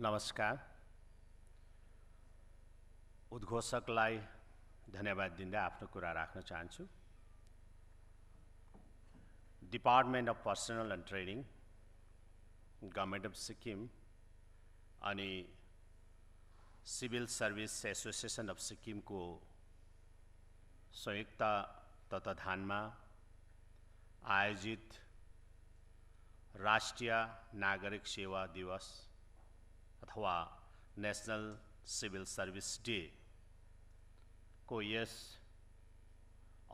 नमस्कार। उद्घोषकलाई धन्यवाद दिँदै आफ्नो कुरा राख्न चाहन्छु। Department of personal and training, government of Sikkim अनि सिभिल सर्भिस एसोसिएसन अफ सिक्किमको संयुक्त तत्वावधानमा आयोजित राष्ट्रिय नागरिक सेवा दिवस अथवा नेशनल सिभिल सर्भिस डे को यस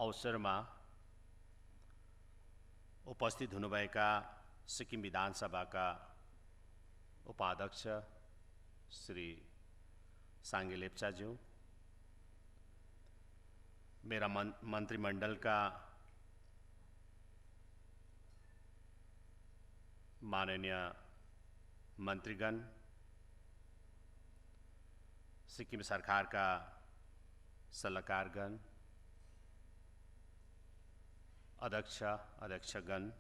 अवसरमा उपस्थित हुनुभएका सिक्किम विधानसभाका उपाध्यक्ष श्री साङ्गे लेप्चाज्यू, मेरा मन्त्रीमण्डलका माननीय मन्त्रीगण, सिक्किम सरकारका सल्लाहकारगण, अध्यक्षगण,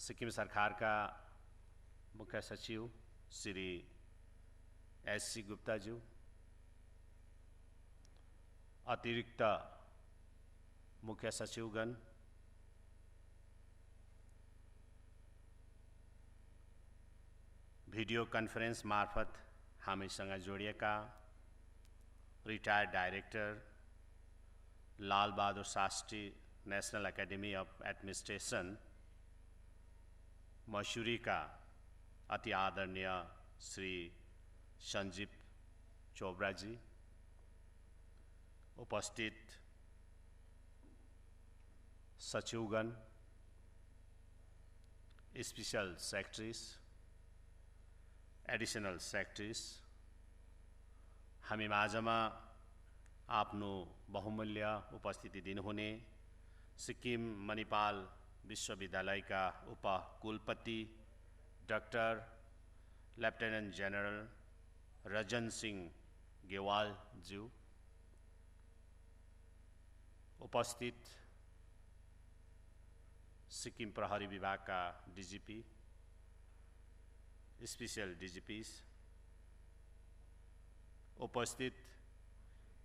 सिक्किम सरकारका मुख्य सचिव श्री एससी गुप्ताज्यू, अतिरिक्त मुख्य सचिवगण, भिडियो कन्फरेन्स मार्फत हामीसँग जोडिएका retired director Lal Bahadur Shastri national academy of administration मसूरीका अति आदरणीय श्री संजीव चोब्राजी, उपस्थित सचिवगण, स्पेशल सेक्रेटरीज, एडिशनल सेक्रेटरीज, हामी माझमा आफ्नो बहुमूल्य उपस्थिति दिनुहुने सिक्किम मणिपाल विश्वविद्यालयका उपकुलपति डाक्टर लेफ्टिनेन्ट जनरल रजन सिंह गेवालज्यू, उपस्थित सिक्किम प्रहरी विभागका डिजिपी, स्पेशल डिजिपीज, उपस्थित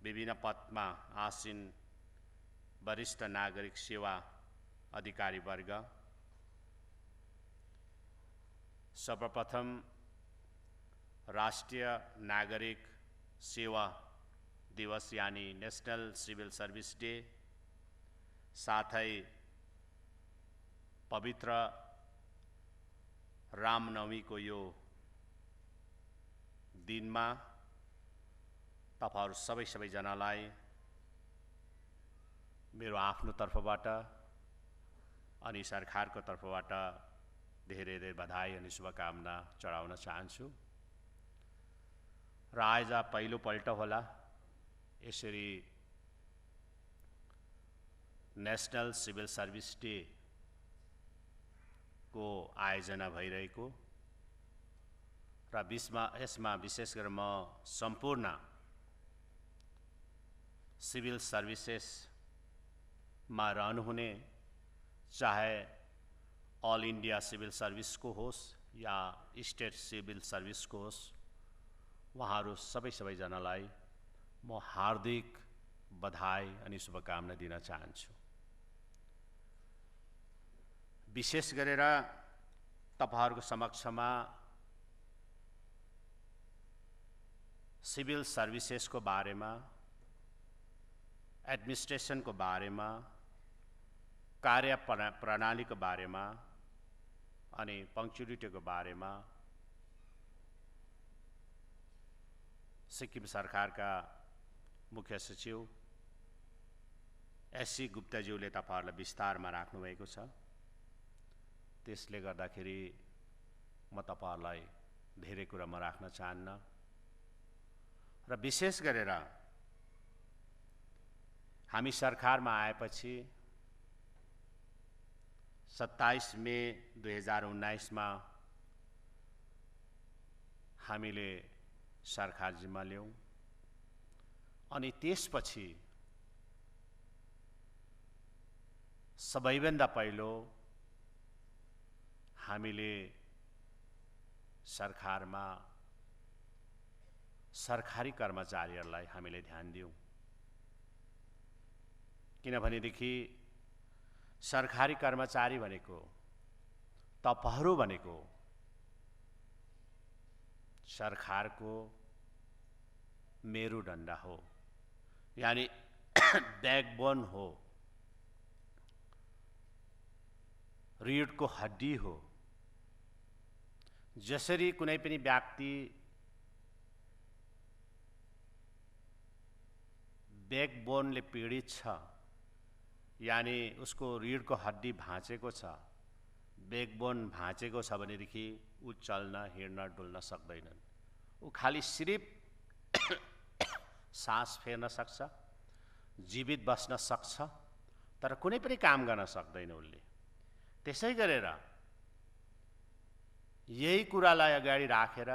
विभिन्न पदमा आसीन वरिष्ठ नागरिक सेवा अधिकारी वर्ग, सर्वप्रथम राष्ट्रिय नागरिक सेवा दिवस यानी नेशनल सिभिल सर्भिस डे, साथै पवित्र रामनवमीको यो दिनमा तपाईहरु सबैजनालाई मेरो आफ्नो तर्फबाट अनि सरकारको तर्फबाट धेरै बधाई अनि शुभकामना चढाउन चाहन्छु। र आज पहिलोपल्ट होला यसरी नेशनल सिभिल सर्भिस डे को आयोजना भइरहेको र यसमा विशेष गरेर म सम्पूर्ण सिभिल सर्भिसेस मा रहनुहुने, चाहे ऑल इंडिया सिभिल सर्विस को होस् या स्टेट सिभिल सर्विस को होस्, वहाँहरु सबैजनालाई म हार्दिक बधाई अनि शुभकामना दिन चाहन्छु। विशेष गरेर तपाईहरुको समक्षमा सिभिल सर्भिसेस को बारेमा, एडमिनिस्ट्रेशन को बारेमा, कार्य प्रणाली को बारेमा अनि पंक्चुअलिटी को बारेमा सिक्किम सरकारका मुख्य सचिव एससी गुप्ताज्यूले तपाईहरुलाई विस्तारमा राख्नु भएको छ। त्यसले गर्दाखेरि म तपाईहरुलाई धेरै कुरा म राख्न चाहन्न र विशेष गरेर हामी सरकारमा आएपछि 27 मे 2019 मा हामीले सरकार जिम्मा ल्यायौं अनि त्यसपछि सबैभन्दा पहिलो हामीले सरकारमा सरकारी कर्मचारीहरूलाई हामीले ध्यान दियौँ। किनभनेदेखि सरकारी कर्मचारी भनेको तपाईहरू भनेको सरकारको मेरुदण्ड हो, यानी बैकबोन हो, रीढको हड्डी हो। जसरी कुनै पनि व्यक्ति बैकबोनले पीडित छ, यानी उसको रीढको हड्डी भाँचेको छ, बैकबोन भाँचेको छ भनेदेखि ऊ चल्न हिँड्न डुल्न सक्दैनन्। ऊ खाली सिर्फ सास फेर्न सक्छ, जीवित बस्न सक्छ, तर कुनै पनि काम गर्न सक्दैन उसले। त्यसै गरेर यही कुरालाई अगाडि राखेर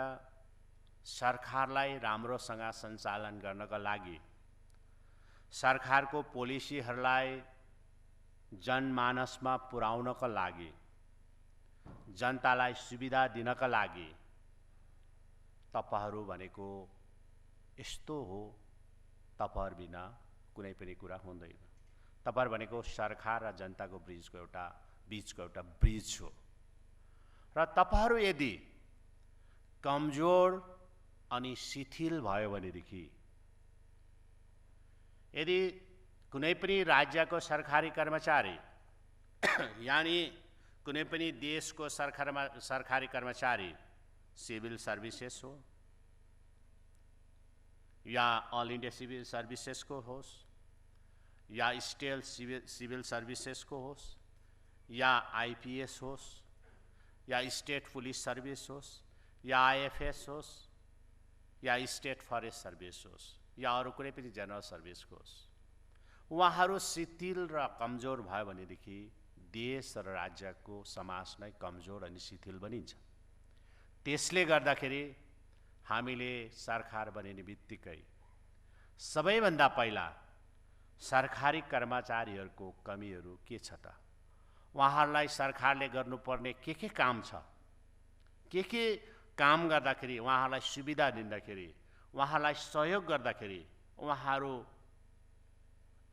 सरकारलाई राम्रोसँग सञ्चालन गर्नका लागि, सरकारको पोलिसीहरूलाई जनमानसमा पुर्याउनका लागि, जनतालाई सुविधा दिनका लागि तपाईहरू भनेको यस्तो हो, तपाईहरू बिना कुनै पनि कुरा हुँदैन। तपाईहरू भनेको सरकार र जनताको बिचको एउटा ब्रिज हो। र तपाईहरू यदि कमजोर अनि शिथिल भयो भनेदेखि, यदि कुनै पनि राज्यको सरकारी कर्मचारी यानी कुनै पनि देशको सरकारी कर्मचारी, सिभिल सर्भिसेस हो या ऑल इंडिया सिविल सर्विसेज को होस्, या स्टेट सिविल सर्विसेज को होस्, या आईपीएस होस्, या स्टेट पुलिस सर्विस होस्, या आईएफएस होस्, या स्टेट फरेस्ट सर्विस होस्, या अरू कुनै पनि जनरल सर्विस होस्, उहाँहरू शिथिल र कमजोर भयो भनेदेखि देश र राज्यको समाज नै कमजोर अनि शिथिल बनिन्छ। त्यसले गर्दाखेरि हामीले सरकार बनिने बित्तिकै सबैभन्दा पहिला सरकारी कर्मचारीहरूको कमीहरू के छ त, उहाँहरूलाई सरकारले गर्नुपर्ने के काम छ, के काम गर्दाखेरि, उहाँहरूलाई सुविधा दिँदाखेरि, उहाँहरूलाई सहयोग गर्दाखेरि उहाँहरू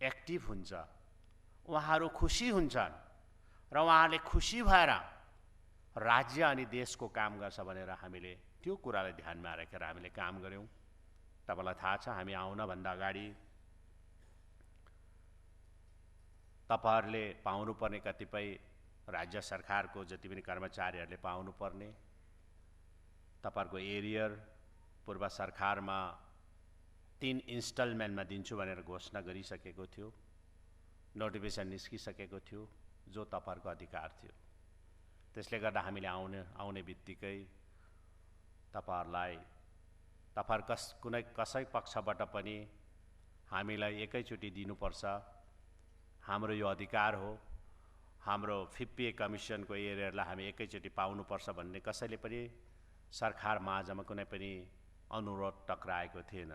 एक्टिभ हुन्छ, उहाँहरू खुसी हुन्छन् र उहाँहरूले खुसी भएर राज्य अनि देशको काम गर्छ भनेर हामीले त्यो कुरालाई ध्यानमा राखेर हामीले काम गर्यौं। तपाईलाई थाहा छ, हामी आउनभन्दा अगाडि तपाईहरुले पाउनुपर्ने कतिपय राज्य सरकारको जति पनि कर्मचारीहरूले पाउनुपर्ने तपाईहरुको एरियर पूर्व सरकारमा 3 इन्स्टलमेन्टमा दिन्छु भनेर घोषणा गरिसकेको थियो, नोटिफिकेसन निस्किसकेको थियो, जो तपाईहरुको अधिकार थियो। त्यसले गर्दा हामीले आउने बित्तिकै तपाईहरु कुनै कसै पक्षबाट पनि हामीलाई एकैचोटी दिनुपर्छ, हाम्रो यो अधिकार हो, हाम्रो फिपिए कमिसनको एरियरलाई हामी एकैचोटी पाउनुपर्छ भन्ने कसैले पनि सरकार माझमा कुनै पनि अनुरोध टक्राएको थिएन।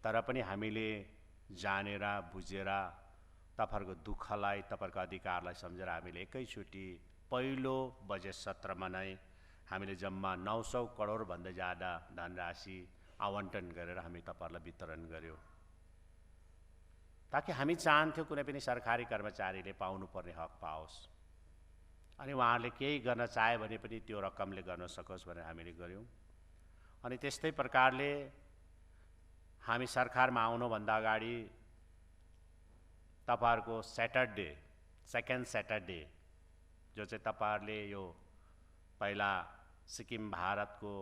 तर पनि हामीले जानेर बुझेर तपाईहरुको दुःखलाई, तपाईहरुको अधिकारलाई सम्झेर हामीले एकैचोटी पहिलो बजेट सत्रमा नै हामीले जम्मा 900 करोड भन्दा ज्यादा धनराशि आवन्टन गरेर हामी तपाईहरुलाई वितरण गर्यौं, ताकि हामी चाहन्थ्यौं कुनै पनि सरकारी कर्मचारीले पाउनुपर्ने हक पाओस् अनि उहाँहरूले केही गर्न चाहे भने पनि त्यो रकमले गर्न सकोस् भनेर हामीले गर्यौं। अनि त्यस्तै प्रकारले हामी सरकारमा आउनुभन्दा अगाडि तपाईहरुको सैटरडे, सेकेन्ड सैटरडे, जो चाहिँ तपाईहरुले यो पहिला सिक्किम भारतको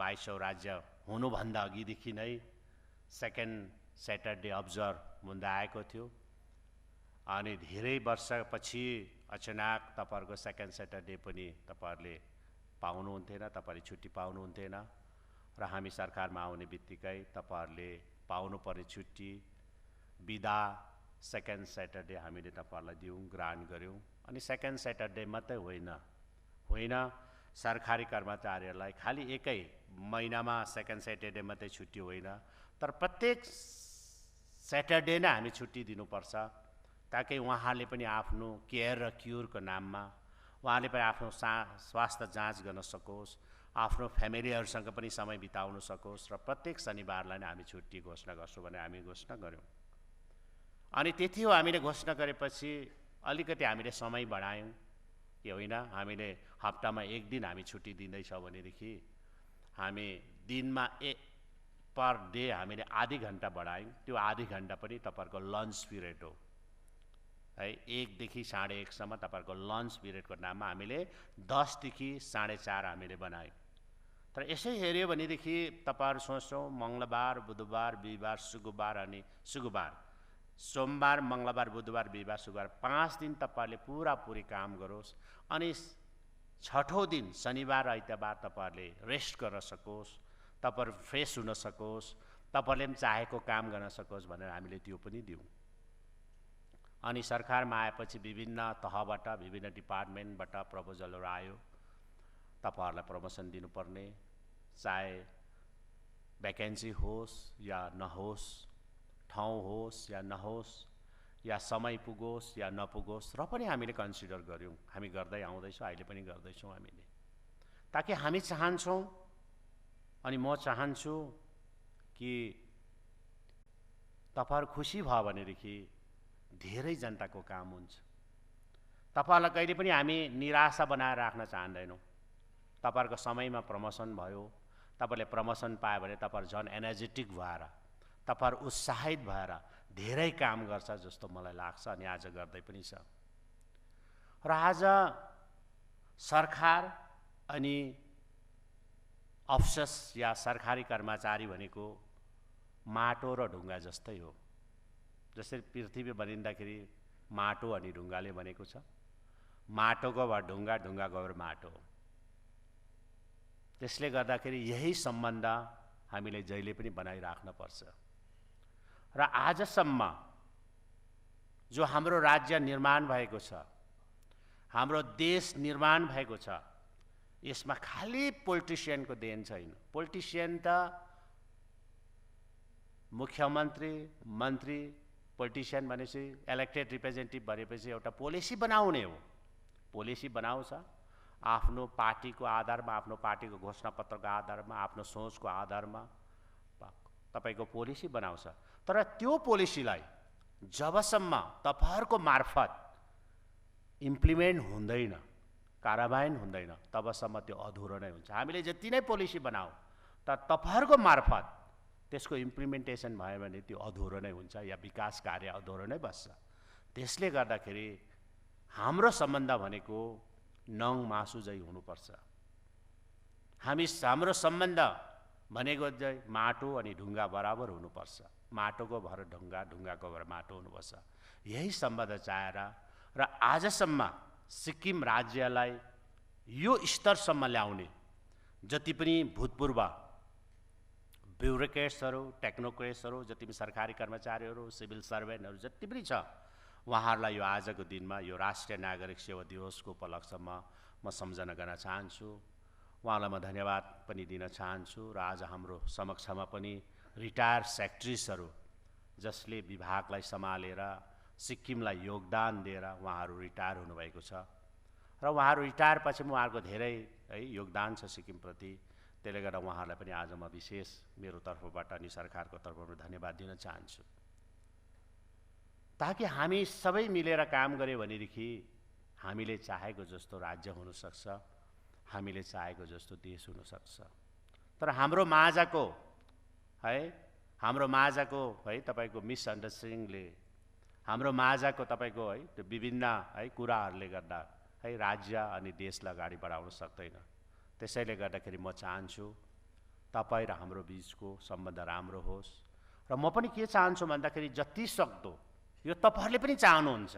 22औं राज्य हुनुभन्दा अघिदेखि नै सेकेन्ड सैटरडे अब्जर्भ हुँदै आएको थियो। अनि धेरै वर्षपछि अचानक तपाईहरुको सेकेन्ड सैटरडे पनि तपाईहरुले पाउनुहुन्थेन, तपाईहरुले छुट्टी पाउनुहुन्थेन र हामी सरकारमा आउने बित्तिकै तपाईहरुले पाउनुपर्ने छुट्टी बिदा सेकेन्ड सैटरडे हामीले तपाईहरुलाई दियौं, ग्रान्ट गर्यौं। अनि सेकेन्ड सैटरडे मात्रै होइन सरकारी कर्मचारीहरूलाई खाली एकै महिनामा सेकेन्ड सैटरडे मात्रै छुट्टी होइन, तर प्रत्येक सैटरडे नै हामी छुट्टी दिनुपर्छ, ताकि उहाँहरूले पनि आफ्नो केयर र क्युरको नाममा उहाँहरूले पनि आफ्नो स्वास्थ्य जाँच गर्न सकोस् आफ्नो फ्यामिलीहरूसँग पनि समय बिताउन सकोस् र प्रत्येक शनिबारलाई नै हामी छुट्टी घोषणा गर्छौँ भने हामी घोषणा गऱ्यौँ। अनि त्यति हो, हामीले घोषणा गरेपछि अलिकति हामीले समय बढायौँ कि होइन, हामीले हप्तामा 1 दिन हामी छुट्टी दिँदैछौँ भनेदेखि हामी दिनमा पर डे हामीले आधी घन्टा बढायौँ। त्यो आधी घन्टा पनि तपाईँहरूको लन्च पिरियड हो है, 1 देखि 1:30 सम्म तपाईँहरूको लन्च पिरियडको नाममा हामीले 10 देखि 4:30 हामीले बनायौँ। तर यसै हेऱ्यो भनेदेखि तपाईँहरू सोच्छौँ मङ्गलबार, बुधबार, बिहिबार, शुक्रबार अनि सोमबार, मङ्गलबार, बुधबार, बिहिबार, शुक्रबार 5 दिन तपाईँहरूले पुरापुरी काम गरोस् अनि 6औं दिन शनिबार आइतबार तपाईँहरूले रेस्ट गर्न सकोस्, तपाईँहरू फ्रेस हुन सकोस्, तपाईँहरूले पनि चाहेको काम गर्न सकोस् भनेर हामीले त्यो पनि दियौँ। अनि सरकारमा आएपछि विभिन्न तहबाट, विभिन्न डिपार्टमेन्टबाट प्रपोजलहरू आयो, तपाईँहरूलाई प्रमोसन दिनुपर्ने, चाहे भ्याकेन्सी होस् या नहोस्, ठाउँ होस् या नहोस्, या समय पुगोस् या नपुगोस्, र पनि हामीले कन्सिडर गऱ्यौँ। हामी गर्दै आउँदैछौँ, अहिले पनि गर्दैछौँ हामीले, ताकि हामी चाहन्छौँ अनि म चाहन्छु कि तपाईँहरू खुसी भयो भनेदेखि धेरै जनताको काम हुन्छ। तपाईँहरूलाई कहिले पनि हामी निराशा बनाएर राख्न चाहँदैनौँ। तपाईँहरूको समयमा प्रमोसन भयो, तपाईँले प्रमोसन पायो भने तपाईँहरू झन् एनर्जेटिक भएर, तपाईँहरू उत्साहित भएर धेरै काम गर्छ जस्तो मलाई लाग्छ अनि आज गर्दै पनि छ। र आज सरकार अनि अफसोस या सरकारी कर्मचारी भनेको माटो र ढुङ्गा जस्तै हो। जसरी पृथ्वी बनिँदाखेरि माटो अनि ढुङ्गाले बनेको छ, माटोको भएर ढुङ्गा, ढुङ्गाको भएर माटो। त्यसले गर्दाखेरि यही सम्बन्ध हामीले जहिले पनि बनाइराख्न पर्छ। र आजसम्म जो हाम्रो राज्य निर्माण भएको छ, हाम्रो देश निर्माण भएको छ, यसमा खाली पोलिटिसियनको देन छैन। पोलिटिसियन त मुख्यमन्त्री, मन्त्री, पोलिटिसियन भनेपछि इलेक्टेड रिप्रेजेन्टेटिभ भनेपछि एउटा पोलिसी बनाउने हो। पोलिसी बनाउँछ आफ्नो पार्टीको आधारमा, आफ्नो पार्टीको घोषणापत्रको आधारमा, आफ्नो सोचको आधारमा तपाईको पोलिसी बनाउँछ। तर त्यो पोलिसीलाई जबसम्म तपाईहरुको मार्फत इम्प्लिमेन्ट हुँदैन, कार्यान्वयन हुँदैन, तबसम्म त्यो अधुरो नै हुन्छ। हामीले जति नै पोलिसी बनाऊ तर तपाईहरुको मार्फत त्यसको इम्प्लिमेन्टेसन भयो भने त्यो अधुरो नै हुन्छ या विकास कार्य अधुरो नै बस्छ। त्यसले गर्दाखेरि हाम्रो सम्बन्ध भनेको नङ मासु झै हुनुपर्छ। हाम्रो सम्बन्ध भनेको चाहिँ माटो अनि ढुङ्गा बराबर हुनुपर्छ। माटोको भर ढुङ्गा, ढुङ्गाको भर माटो हुनुपर्छ। यही सम्बन्ध चाहेर र आजसम्म सिक्किम राज्यलाई यो स्तरसम्म ल्याउने जति पनि भूतपूर्व ब्युरोक्रेट्सहरू, टेक्नोक्रेट्सहरू, जति पनि सरकारी कर्मचारीहरू, सिभिल सर्भेन्टहरू जति पनि छ, उहाँहरूलाई यो आजको दिनमा यो राष्ट्रिय नागरिक सेवा दिवसको उपलक्ष्यमा म सम्झना गर्न चाहन्छु। उहाँलाई म धन्यवाद पनि दिन चाहन्छु। र आज हाम्रो समक्षमा पनि रिटायर सेक्रेटरिजहरू जसले विभागलाई सम्हालेर सिक्किमलाई योगदान दिएर उहाँहरू रिटायर हुनुभएको छ र उहाँहरू रिटायर पछि उहाँहरूको धेरै योगदान छ सिक्किमप्रति। त्यसले गर्दा उहाँहरूलाई पनि आज म विशेष मेरो तर्फबाट अनि सरकारको तर्फबाट धन्यवाद दिन चाहन्छु। ताकि हामी सबै मिलेर काम गऱ्यौँ भनेदेखि हामीले चाहेको जस्तो राज्य हुनसक्छ, हामीले चाहेको जस्तो देश हुनसक्छ। तर हाम्रो माझको तपाईको मिसअन्डरस्ट्यान्डिङले, हाम्रो माझको तपाईको त्यो विभिन्न कुराहरूले गर्दा राज्य अनि देशलाई अगाडि बढाउन सक्दैन। त्यसैले गर्दाखेरि म चाहन्छु तपाईँ र हाम्रो बीचको सम्बन्ध राम्रो होस्। र म पनि के चाहन्छु भन्दाखेरि जति सक्दो यो तपाईहरुले पनि चाहनुहुन्छ,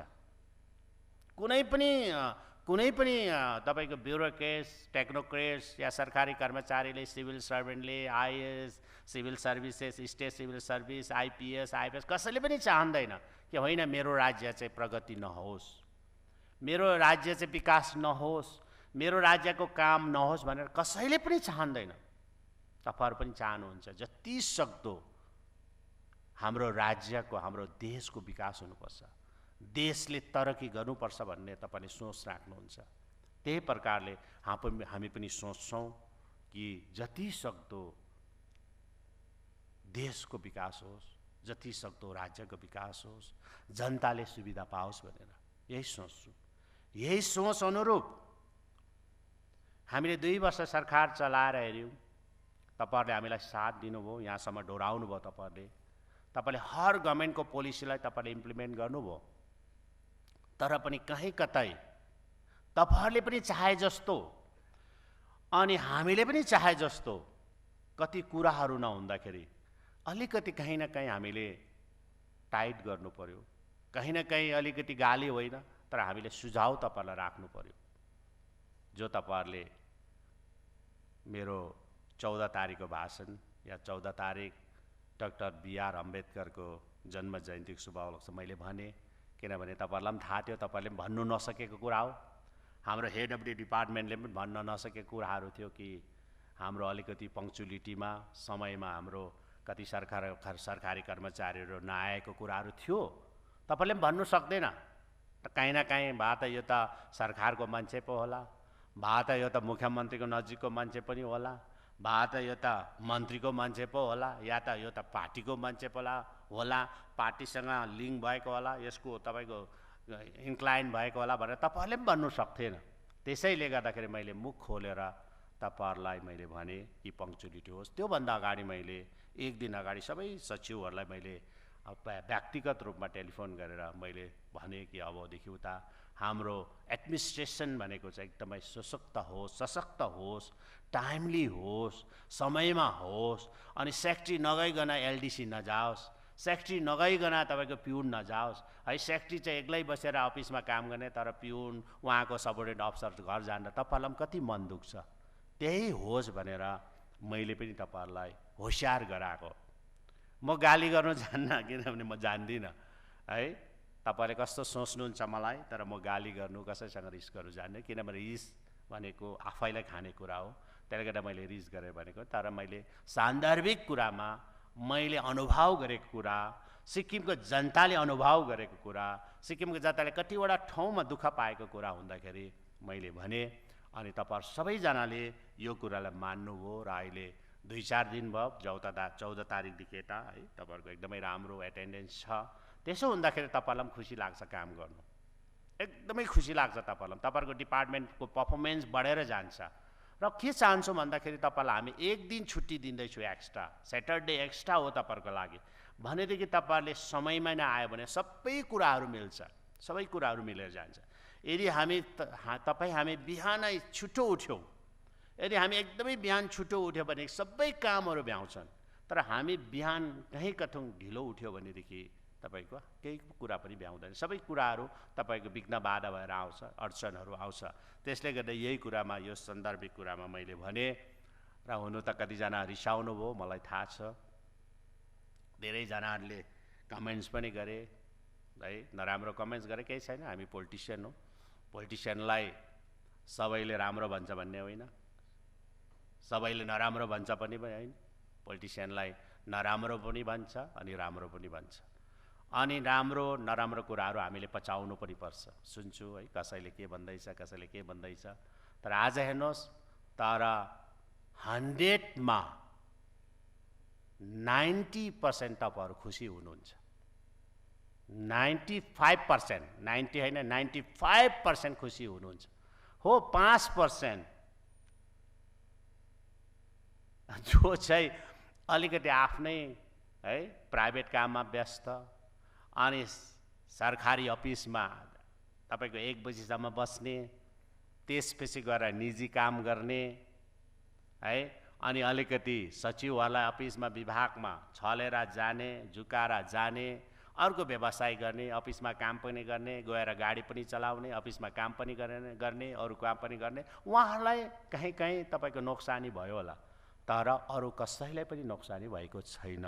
कुनै पनि तपाईको ब्युरोक्रेट्स, टेक्नोक्रेट्स या सरकारी कर्मचारीले, सिभिल सर्भेन्टले, IAS, civil services, state civil service, IPS, IPS कसैले पनि चाहँदैन कि होइन मेरो राज्य चाहिँ प्रगति नहोस्, मेरो राज्य चाहिँ विकास नहोस्, मेरो राज्यको काम नहोस् भनेर कसैले पनि चाहँदैन। तपाईहरु पनि चाहनुहुन्छ जति सक्दो हाम्रो राज्यको, हाम्रो देशको विकास हुनुपर्छ, देशले तरक्की गर्नुपर्छ भन्ने तपाईले सोच राख्नुहुन्छ। त्यही प्रकारले हामी पनि सोच्छौँ कि जति सक्दो देशको विकास होस्, जति सक्दो राज्यको विकास होस्, जनताले सुविधा पाओस् भनेर यही सोच्छु। यही सोच अनुरूप हामीले 2 वर्ष सरकार चलाएर हेऱ्यौँ। तपाईहरुले हामीलाई साथ दिनुभयो, यहाँसम्म डोराउनु भयो। तपाईले हर गभर्नमेन्टको पोलिसीलाई तपाईले इम्प्लिमेन्ट गर्नुभयो। तर पनि कहीँ कतै तपाईहरुले पनि चाहे जस्तो अनि हामीले पनि चाहे जस्तो कति कुराहरू नहुँदाखेरि अलिकति कहीँ न कहीँ हामीले टाइट गर्नु पर्यो। कहीँ न कहीँ अलिकति गाली होइन, तर हामीले सुझाव तपाईलाई राख्नु पर्यो। जो तपाईहरुले मेरो 14 तारिखको भाषण या 14 तारिख डाक्टर BR अम्बेडकरको जन्म जयन्तीको शुभ उपलक्ष्य मैले भने, किनभने तपाईहरुलाई पनि थाहा थियो, तपाईले पनि भन्नु नसकेको कुरा हो। हाम्रो हेड अफ द डिपार्टमेन्टले पनि भन्न नसकेको कुराहरू थियो कि हाम्रो अलिकति पङ्क्चुअलिटीमा समयमा हाम्रो कति सरकारी कर्मचारीहरू नआएको कुराहरू थियो। तपाईले पनि भन्नु सक्दैन। कहीँ न कहीँ भए त यो त सरकारको मान्छे पो होला, भए त यो त मुख्यमन्त्रीको नजिकको मान्छे पनि होला, भए त यो त मन्त्रीको मान्छे पो होला, या त यो त पार्टीको मान्छे पो होला, पार्टीसँग लिङ्क भएको होला, यसको तपाईको इन्क्लाइन भएको होला भनेर तपाईहरुले पनि भन्नु सक्थेन। त्यसैले गर्दाखेरि मैले मुख खोलेर तपाईहरुलाई मैले भने कि पङ्क्चुअलिटी होस्। त्योभन्दा अगाडि मैले 1 दिन अगाडि सबै सचिवहरूलाई मैले व्यक्तिगत रूपमा टेलिफोन गरेर मैले भने कि अबदेखि उता हाम्रो एडमिनिस्ट्रेसन भनेको चाहिँ एकदमै सशक्त होस्, टाइमली होस्, समयमा होस्, अनि सेक्रेटरी नगइकन LDC नजाओस्, सेक्रेटरी नगइकन तपाईको पिउन नजाओस् है। सेक्रेटरी चाहिँ एक्लै बसेर अफिसमा काम गर्ने, तर पिउन उहाँको सबोर्डिनेट अफिसर घर जाँदा तपाईहरुलाई कति मन दुख्छ। त्यही होस् भनेर मैले पनि तपाईहरुलाई होशियार गराएको। म गाली गर्नु जान्न, किनभने म जान्दिनँ है। तपाईले कस्तो सोच्नुहुन्छ मलाई, तर म गाली गर्नु कसैसँग रिस गर्नु जान्दिनँ, किनभने रिस भनेको आफैलाई खाने कुरा हो। त्यसले गर्दा मैले रिस गरेँ भनेको। तर मैले सान्दर्भिक कुरामा मैले अनुभव गरेको कुरा, सिक्किमको जनताले अनुभव गरेको कुरा, सिक्किमको जनताले कतिवटा ठाउँमा दुःख पाएको कुरा हुँदाखेरि मैले भने, अनि तपाईहरु सबैजनाले यो कुरालाई मान्नुभयो र अहिले 2-4 दिन भयो, 14 तारिखदेखि यता है तपाईहरुको एकदमै राम्रो एटेन्डेन्स छ। त्यसो हुँदाखेरि तपाईहरुलाई पनि खुसी लाग्छ काम गर्नु, एकदमै खुसी लाग्छ तपाईहरुलाई। तपाईहरुको डिपार्टमेन्टको परफर्मेन्स बढेर जान्छ। र के चाहन्छु भन्दाखेरि तपाईहरुलाई हामी 1 दिन छुट्टी दिँदैछु एक्स्ट्रा, सैटरडे एक्स्ट्रा हो तपाईहरुको लागि। भनेदेखि तपाईहरुले समयमा नै आयो भने सबै कुराहरू मिल्छ, सबै कुराहरू मिलेर जान्छ। यदि हामी बिहानै छिटो उठ्यौँ, यदि हामी एकदमै बिहान छिटो उठ्यो भने सबै कामहरू भ्याउँछन्। तर हामी बिहान कहीँ कतै ढिलो उठ्यो भनेदेखि तपाईको केही कुरा पनि भ्याउँदैन। सबै कुराहरू तपाईको विघ्न बाधा भएर आउँछ, अडचनहरू आउँछ। त्यसले गर्दा यही कुरामा, यो सन्दर्भिक कुरामा मैले भने। र हुनु त कतिजना रिसाउनु भयो, मलाई थाहा छ। धेरैजनाहरूले कमेन्ट्स पनि गरे है, नराम्रो कमेन्ट्स गरे, केही छैन, हामी पोलिटिसियन हो। पोलिटिसियनलाई सबैले राम्रो भन्छ भन्ने होइन, सबैले नराम्रो भन्छ पनि होइन। पोलिटिसियनलाई नराम्रो पनि भन्छ अनि राम्रो पनि भन्छ। अनि राम्रो नराम्रो कुराहरू हामीले पचाउनु पनि पर्छ। सुन्छु है, कसैले के भन्दैछ, कसैले के भन्दैछ। तर आज हेर्नुहोस्, तर 100मा 90% तपाईहरु खुसी हुनुहुन्छ। 95%, 90 होइन, 95% खुसी हुनुहुन्छ। हो 5% जो चाहिँ अलिकति आफ्नै है प्राइभेट काममा व्यस्त, अनि सरकारी अफिसमा तपाईको 1 बजीसम्म बस्ने, त्यसपछि गएर निजी काम गर्ने है, अनि अलिकति सचिवहरूलाई अफिसमा विभागमा छलेर जाने, झुकाएर जाने, अर्को व्यवसाय गर्ने, अफिसमा काम पनि गर्ने, गएर गाडी पनि चलाउने, अफिसमा काम पनि गर्ने, अरू काम पनि गर्ने, उहाँहरूलाई कहीँ कहीँ तपाईको नोक्सानी भयो होला। तर अरू कसैलाई पनि नोक्सानी भएको छैन।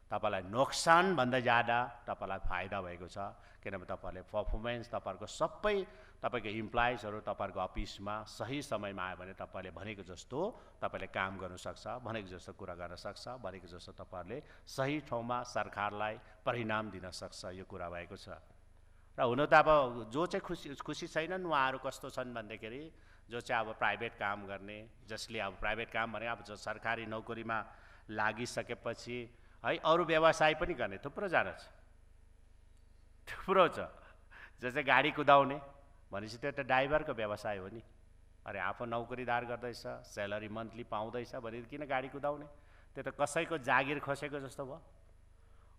तपाईलाई नोक्सान भन्दा ज्यादा तपाईलाई फाइदा भएको छ। किनभने तपाईहरुले परफर्मेन्स, तपाईहरुको सबै तपाईको इम्प्लोइजहरु तपाईहरुको अफिसमा सही समयमा आयो भने तपाईले भनेको जस्तो तपाईले काम गर्न सक्छ, भनेको जस्तो कुरा गर्न सक्छ, भनेको जस्तो तपाईहरुले सही ठाउँमा सरकारलाई परिणाम दिन सक्छ। यो कुरा भएको छ। र हुन त अब जो चाहिँ खुसी छैनन् उहाँहरू कस्तो छन् भन्दाखेरि जो चाहिँ अब प्राइभेट काम गर्ने, जसले अब प्राइभेट काम भने अब जो सरकारी नोकरीमा लागिसकेपछि है अरू व्यवसाय पनि गर्ने थुप्रोजना छ, थुप्रो छ। जस्तै गाडी कुदाउने भनेपछि त्यो त ड्राइभरको व्यवसाय हो नि। अरे आफू नौकरीदार गर्दैछ, स्यालेरी मन्थली पाउँदैछ भने किन गाडी कुदाउने? त्यो त कसैको जागिर खसेको जस्तो भयो।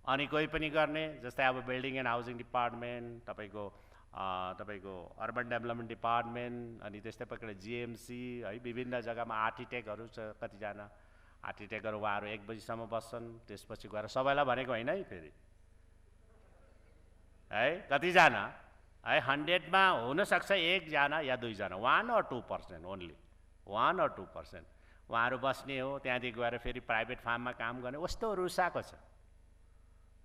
अनि कोही पनि गर्ने, जस्तै अब बिल्डिङ एन्ड हाउसिङ डिपार्टमेन्ट, तपाईँको अर्बन डेभलपमेन्ट डिपार्टमेन्ट, अनि त्यस्तै प्रकारले जिएमसी है, विभिन्न जग्गामा आर्किटेक्टहरू छ कतिजना। आर्किटेक्टहरू उहाँहरू 1 बजीसम्म बस्छन्, त्यसपछि गएर सबैलाई भनेको होइन है फेरि है, कतिजना है 100मा हुनसक्छ 1 जना या 2 जना, 1 or 2% ओन्ली, 1 or 2% उहाँहरू बस्ने हो। त्यहाँदेखि गएर फेरि प्राइभेट फार्ममा काम गर्ने, कस्तो रुसाएको छ,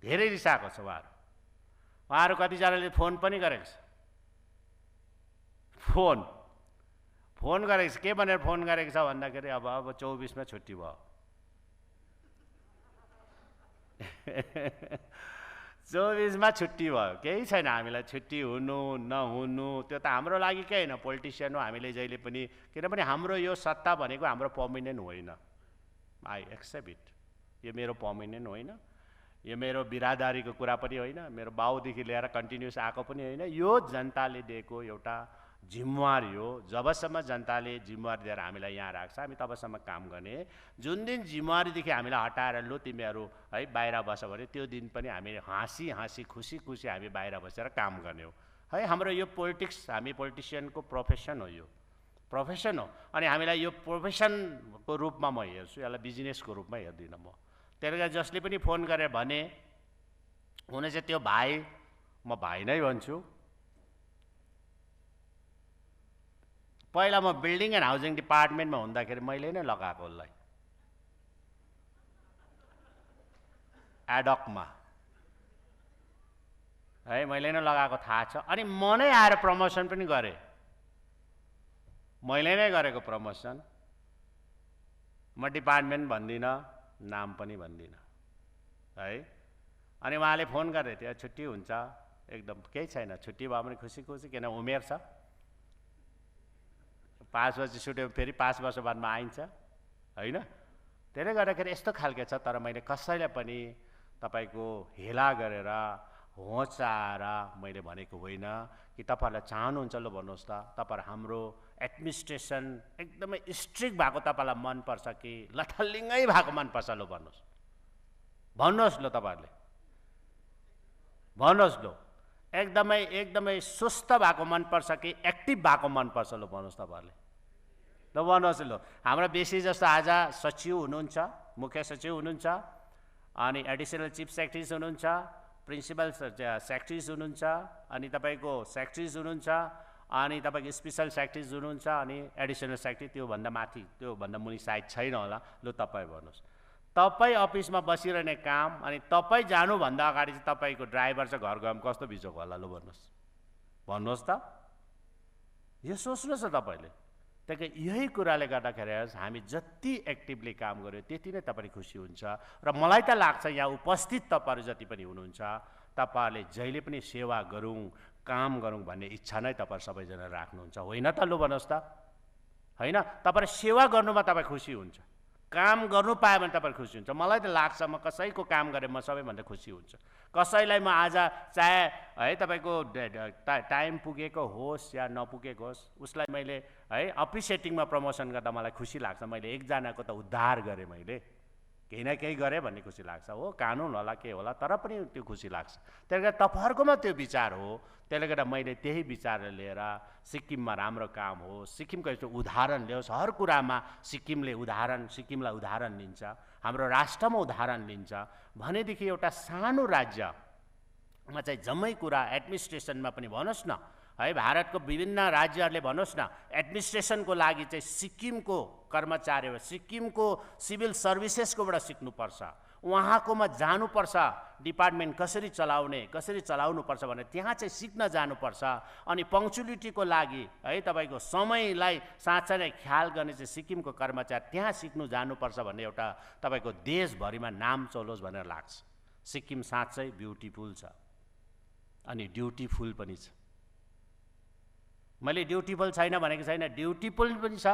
धेरै रिसाएको छ उहाँहरू। कतिजनाले फोन पनि गरेको छ, फोन गरेको छ। के भनेर फोन गरेको छ भन्दाखेरि अब 24मा छुट्टी भयो। 24मा छुट्टी भयो, केही छैन हामीलाई छुट्टी हुनु नहुनु, त्यो त हाम्रो लागि केही होइन। पोलिटिसियन हो हामीले जहिले पनि, किनभने हाम्रो यो सत्ता भनेको हाम्रो पर्मिनेन्ट होइन। आई एक्सेप्ट इट, यो मेरो पर्मिनेन्ट होइन, यो मेरो बिरादारीको कुरा पनि होइन, मेरो बाउदेखि लिएर कन्टिन्युस आएको पनि होइन। यो जनताले दिएको एउटा जिम्मेवारी हो। जबसम्म जनताले जिम्मेवारी दिएर हामीलाई यहाँ राख्छ हामी तबसम्म काम गर्ने। जुन दिन जिम्मेवारीदेखि हामीलाई हटाएर लु तिमीहरू है बाहिर बस भने त्यो दिन पनि हामीले हाँसी खुसी हामी बाहिर बसेर काम गर्ने हो है। हाम्रो यो पोलिटिक्स, हामी पोलिटिसियनको प्रोफेसन हो, यो प्रोफेसन हो। अनि हामीलाई यो प्रोफेसनको रूपमा म हेर्छु, यसलाई बिजनेसको रूपमा हेर्दिनँ म। त्यसले गर्दा जसले पनि फोन गरेर भने हुन चाहिँ त्यो भाइ, म भाइ नै भन्छु। पहिला म बिल्डिङ एन्ड हाउसिङ डिपार्टमेन्टमा हुँदाखेरि मैले नै लगाएको उसलाई एडकमा है, मैले नै लगाएको थाहा छ। अनि म नै आएर प्रमोसन पनि गरेँ, मैले नै गरेको प्रमोसन। म डिपार्टमेन्ट भन्दिनँ, नाम पनि भन्दिनँ है। अनि उहाँले फोन गरेँ, त्यो छुट्टी हुन्छ एकदम केही छैन, छुट्टी भयो भने खुसी किन उमेर छ। 5 वर्ष छुट्यो फेरि 5 वर्ष बादमा आइन्छ होइन। त्यसले गर्दाखेरि यस्तो खालके छ। तर मैले कसैलाई पनि तपाईँको हेला गरेर होचाएर मैले भनेको होइन कि तपाईँहरूलाई चाहनुहुन्छ ल भन्नुहोस् त, तपाईँहरू हाम्रो एडमिनिस्ट्रेसन एकदमै स्ट्रिक्ट भएको तपाईँलाई मनपर्छ कि लथलिङ्गै भएको मनपर्छ ल भन्नुहोस् ल, तपाईँहरूले भन्नुहोस् ल। एकदमै सुस्त भएको मनपर्छ कि एक्टिभ भएको मनपर्छ ल भन्नुहोस् तपाईँहरूले ल, भन्नुहोस् ल। हाम्रो बेसी जस्तो आज सचिव हुनुहुन्छ, मुख्य सचिव हुनुहुन्छ, अनि एडिसनल चिफ सेक्रेटरिज हुनुहुन्छ, प्रिन्सिपल सेक्रेटरिज हुनुहुन्छ, अनि तपाईँको सेक्रेटरिज हुनुहुन्छ, अनि तपाईँको स्पेसल सेक्रेटरिज हुनुहुन्छ, अनि एडिसनल सेक्रेटरी, त्योभन्दा माथि त्योभन्दा मुनि सायद छैन होला। लु तपाईँ भन्नुहोस्, तपाईँ अफिसमा बसिरहने काम अनि तपाईँ जानुभन्दा अगाडि चाहिँ तपाईँको ड्राइभर चाहिँ घर गएम कस्तो बिजोग होला लु भन्नुहोस् त। यो सोच्नुहोस् न तपाईँले। त्यही यही कुराले गर्दाखेरि हामी जति एक्टिभली काम गर्यो त्यति नै तपाईँ खुसी हुन्छ। र मलाई त लाग्छ यहाँ उपस्थित तपाईँहरू जति पनि हुनुहुन्छ, तपाईँहरूले जहिले पनि सेवा गरौँ, काम गरौँ भन्ने इच्छा नै तपाईँ सबैजना राख्नुहुन्छ होइन त? लु भन्नुहोस् त, होइन? तपाईँ सेवा गर्नुमा तपाईँ खुसी हुन्छ, काम गर्नु पायो भने तपाईँ खुसी हुन्छ। मलाई त लाग्छ म कसैको काम गरेँ म सबैभन्दा खुसी हुन्छ। कसैलाई म आज चाहे है तपाईँको टाइम पुगेको होस् या नपुगेको होस्, उसलाई मैले है अप्रिसिएटिङमा प्रमोसन गर्दा मलाई खुसी लाग्छ। मैले एकजनाको त उद्धार गरेँ, मैले केही न केही गरेँ भन्ने खुसी लाग्छ हो। कानुन होला के होला तर पनि त्यो खुसी लाग्छ। त्यसले गर्दा तपाईँहरूकोमा त्यो विचार हो, त्यसले गर्दा मैले त्यही विचार लिएर सिक्किममा राम्रो काम हो, सिक्किमको एउटा उदाहरण ल्याओस्। हर कुरामा सिक्किमलाई उदाहरण लिन्छ, हाम्रो राष्ट्रमा उदाहरण लिन्छ भनेदेखि एउटा सानो राज्यमा चाहिँ जम्मै कुरा एडमिनिस्ट्रेसनमा पनि भन्नुहोस् न है, भारतको विभिन्न राज्यहरूले भन्नुहोस् न, एडमिनिस्ट्रेसनको लागि चाहिँ सिक्किमको कर्मचारी हो, सिक्किमको सिभिल सर्भिसेसकोबाट सिक्नुपर्छ, उहाँकोमा जानुपर्छ, डिपार्टमेन्ट कसरी चलाउनुपर्छ भनेर त्यहाँ चाहिँ सिक्न जानुपर्छ। अनि पङ्क्चुअलिटीको लागि है तपाईँको समयलाई साँच्चै नै ख्याल गर्ने चाहिँ सिक्किमको कर्मचारी त्यहाँ सिक्नु जानुपर्छ भन्ने एउटा तपाईँको देशभरिमा नाम चलोस् भनेर लाग्छ। सिक्किम साँच्चै ब्युटिफुल छ अनि ड्युटिफुल पनि छ। मैले ड्युटिफुल छैन भनेको छैन, ड्युटिफुल पनि छ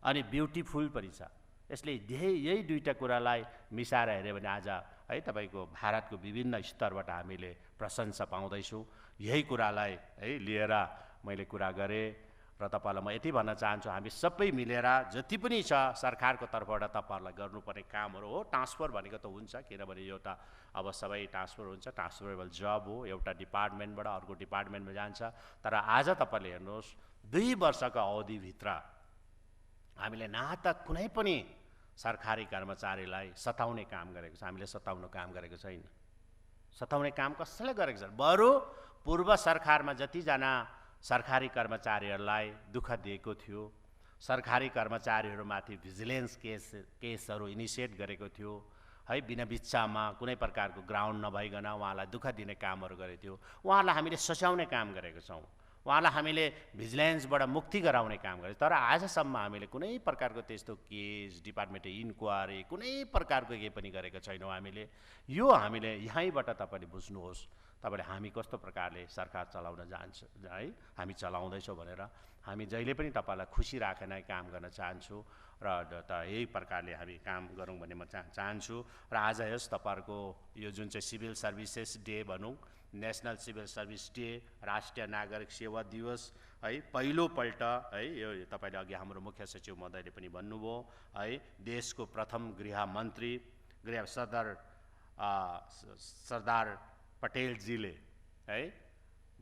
अनि ब्युटिफुल पनि छ। यसले यही दुईटा कुरालाई मिसाएर हेऱ्यो भने आज है तपाईको भारतको विभिन्न स्तरबाट हामीले प्रशंसा पाउँदैछौँ। यही कुरालाई है लिएर मैले कुरा गरेँ र तपाईलाई म यति भन्न चाहन्छु, हामी सबै मिलेर जति पनि छ सरकारको तर्फबाट तपाईहरुलाई गर्नुपर्ने कामहरू हो। ट्रान्सफर भनेको त हुन्छ, किनभने यो त अब सबै ट्रान्सफर हुन्छ, ट्रान्सफरेबल जब हो, एउटा डिपार्टमेन्टबाट अर्को डिपार्टमेन्टमा जान्छ। तर आज तपाईले हेर्नुहोस् 2 वर्षको अवधिभित्र हामीले न त कुनै पनि सरकारी कर्मचारीलाई सताउने काम गरेको छ, हामीले सताउन काम गरेको छैन। सताउने काम कसैले गरेको छैन। बरु पूर्व सरकारमा जतिजना सरकारी कर्मचारीहरूलाई दुःख दिएको थियो, सरकारी कर्मचारीहरूमाथि भिजिलेन्स केसहरू इनिसिएट गरेको थियो है, बिना बिच्चामा कुनै प्रकारको ग्राउन्ड नभइकन उहाँलाई दुःख दिने कामहरू गरेको थियो, उहाँहरूलाई हामीले सच्याउने काम गरेको छौँ, उहाँलाई हामीले भिजिलेन्सबाट मुक्ति गराउने काम गरेको। तर आजसम्म हामीले कुनै प्रकारको त्यस्तो केस, डिपार्टमेन्ट इन्क्वायरी कुनै प्रकारको केही पनि गरेको छैनौँ। हामीले यहीँबाट तपाईँले बुझ्नुहोस्, तपाईले हामी कस्तो प्रकारले सरकार चलाउन जान्छ है, हामी चलाउँदैछौँ भनेर हामी जहिले पनि तपाईलाई खुसी राखेर काम गर्न चाहन्छु र यही प्रकारले हामी काम गरौँ भन्ने म चाहन्छु। र आज यस तपाईहरुको यो जुन चाहिँ सिभिल सर्भिसेस डे भनौँ, नेशनल सिभिल सर्भिस डे, राष्ट्रिय नागरिक सेवा दिवस है, पहिलोपल्ट है यो तपाईले अघि हाम्रो मुख्य सचिव महोदयले पनि भन्नुभयो है, देशको प्रथम गृहमन्त्री सरदार पटेलजीले है,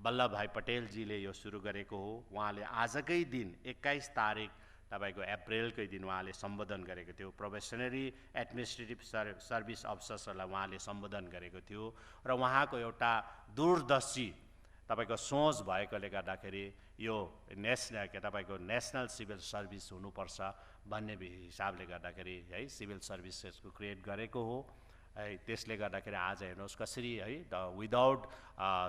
वल्लभ भाई पटेलजीले यो सुरु गरेको हो। उहाँले आजकै दिन 21 तारिक तपाईको अप्रिलकै दिन उहाँले सम्बोधन गरेको थियो। प्रोबेसनरी एडमिनिस्ट्रेटिभ सर्भिस अफिसर्सहरूलाई उहाँले सम्बोधन गरेको थियो र उहाँको एउटा दूरदर्शी तपाईको सोच भएकोले गर्दाखेरि यो तपाईको नेशनल सिभिल सर्भिस हुनुपर्छ भन्ने हिसाबले गर्दाखेरि है सिभिल सर्भिसेसको क्रिएट गरेको हो। त्यसले गर्दाखेरि आज हेर्नुहोस् कसरी है विदाउट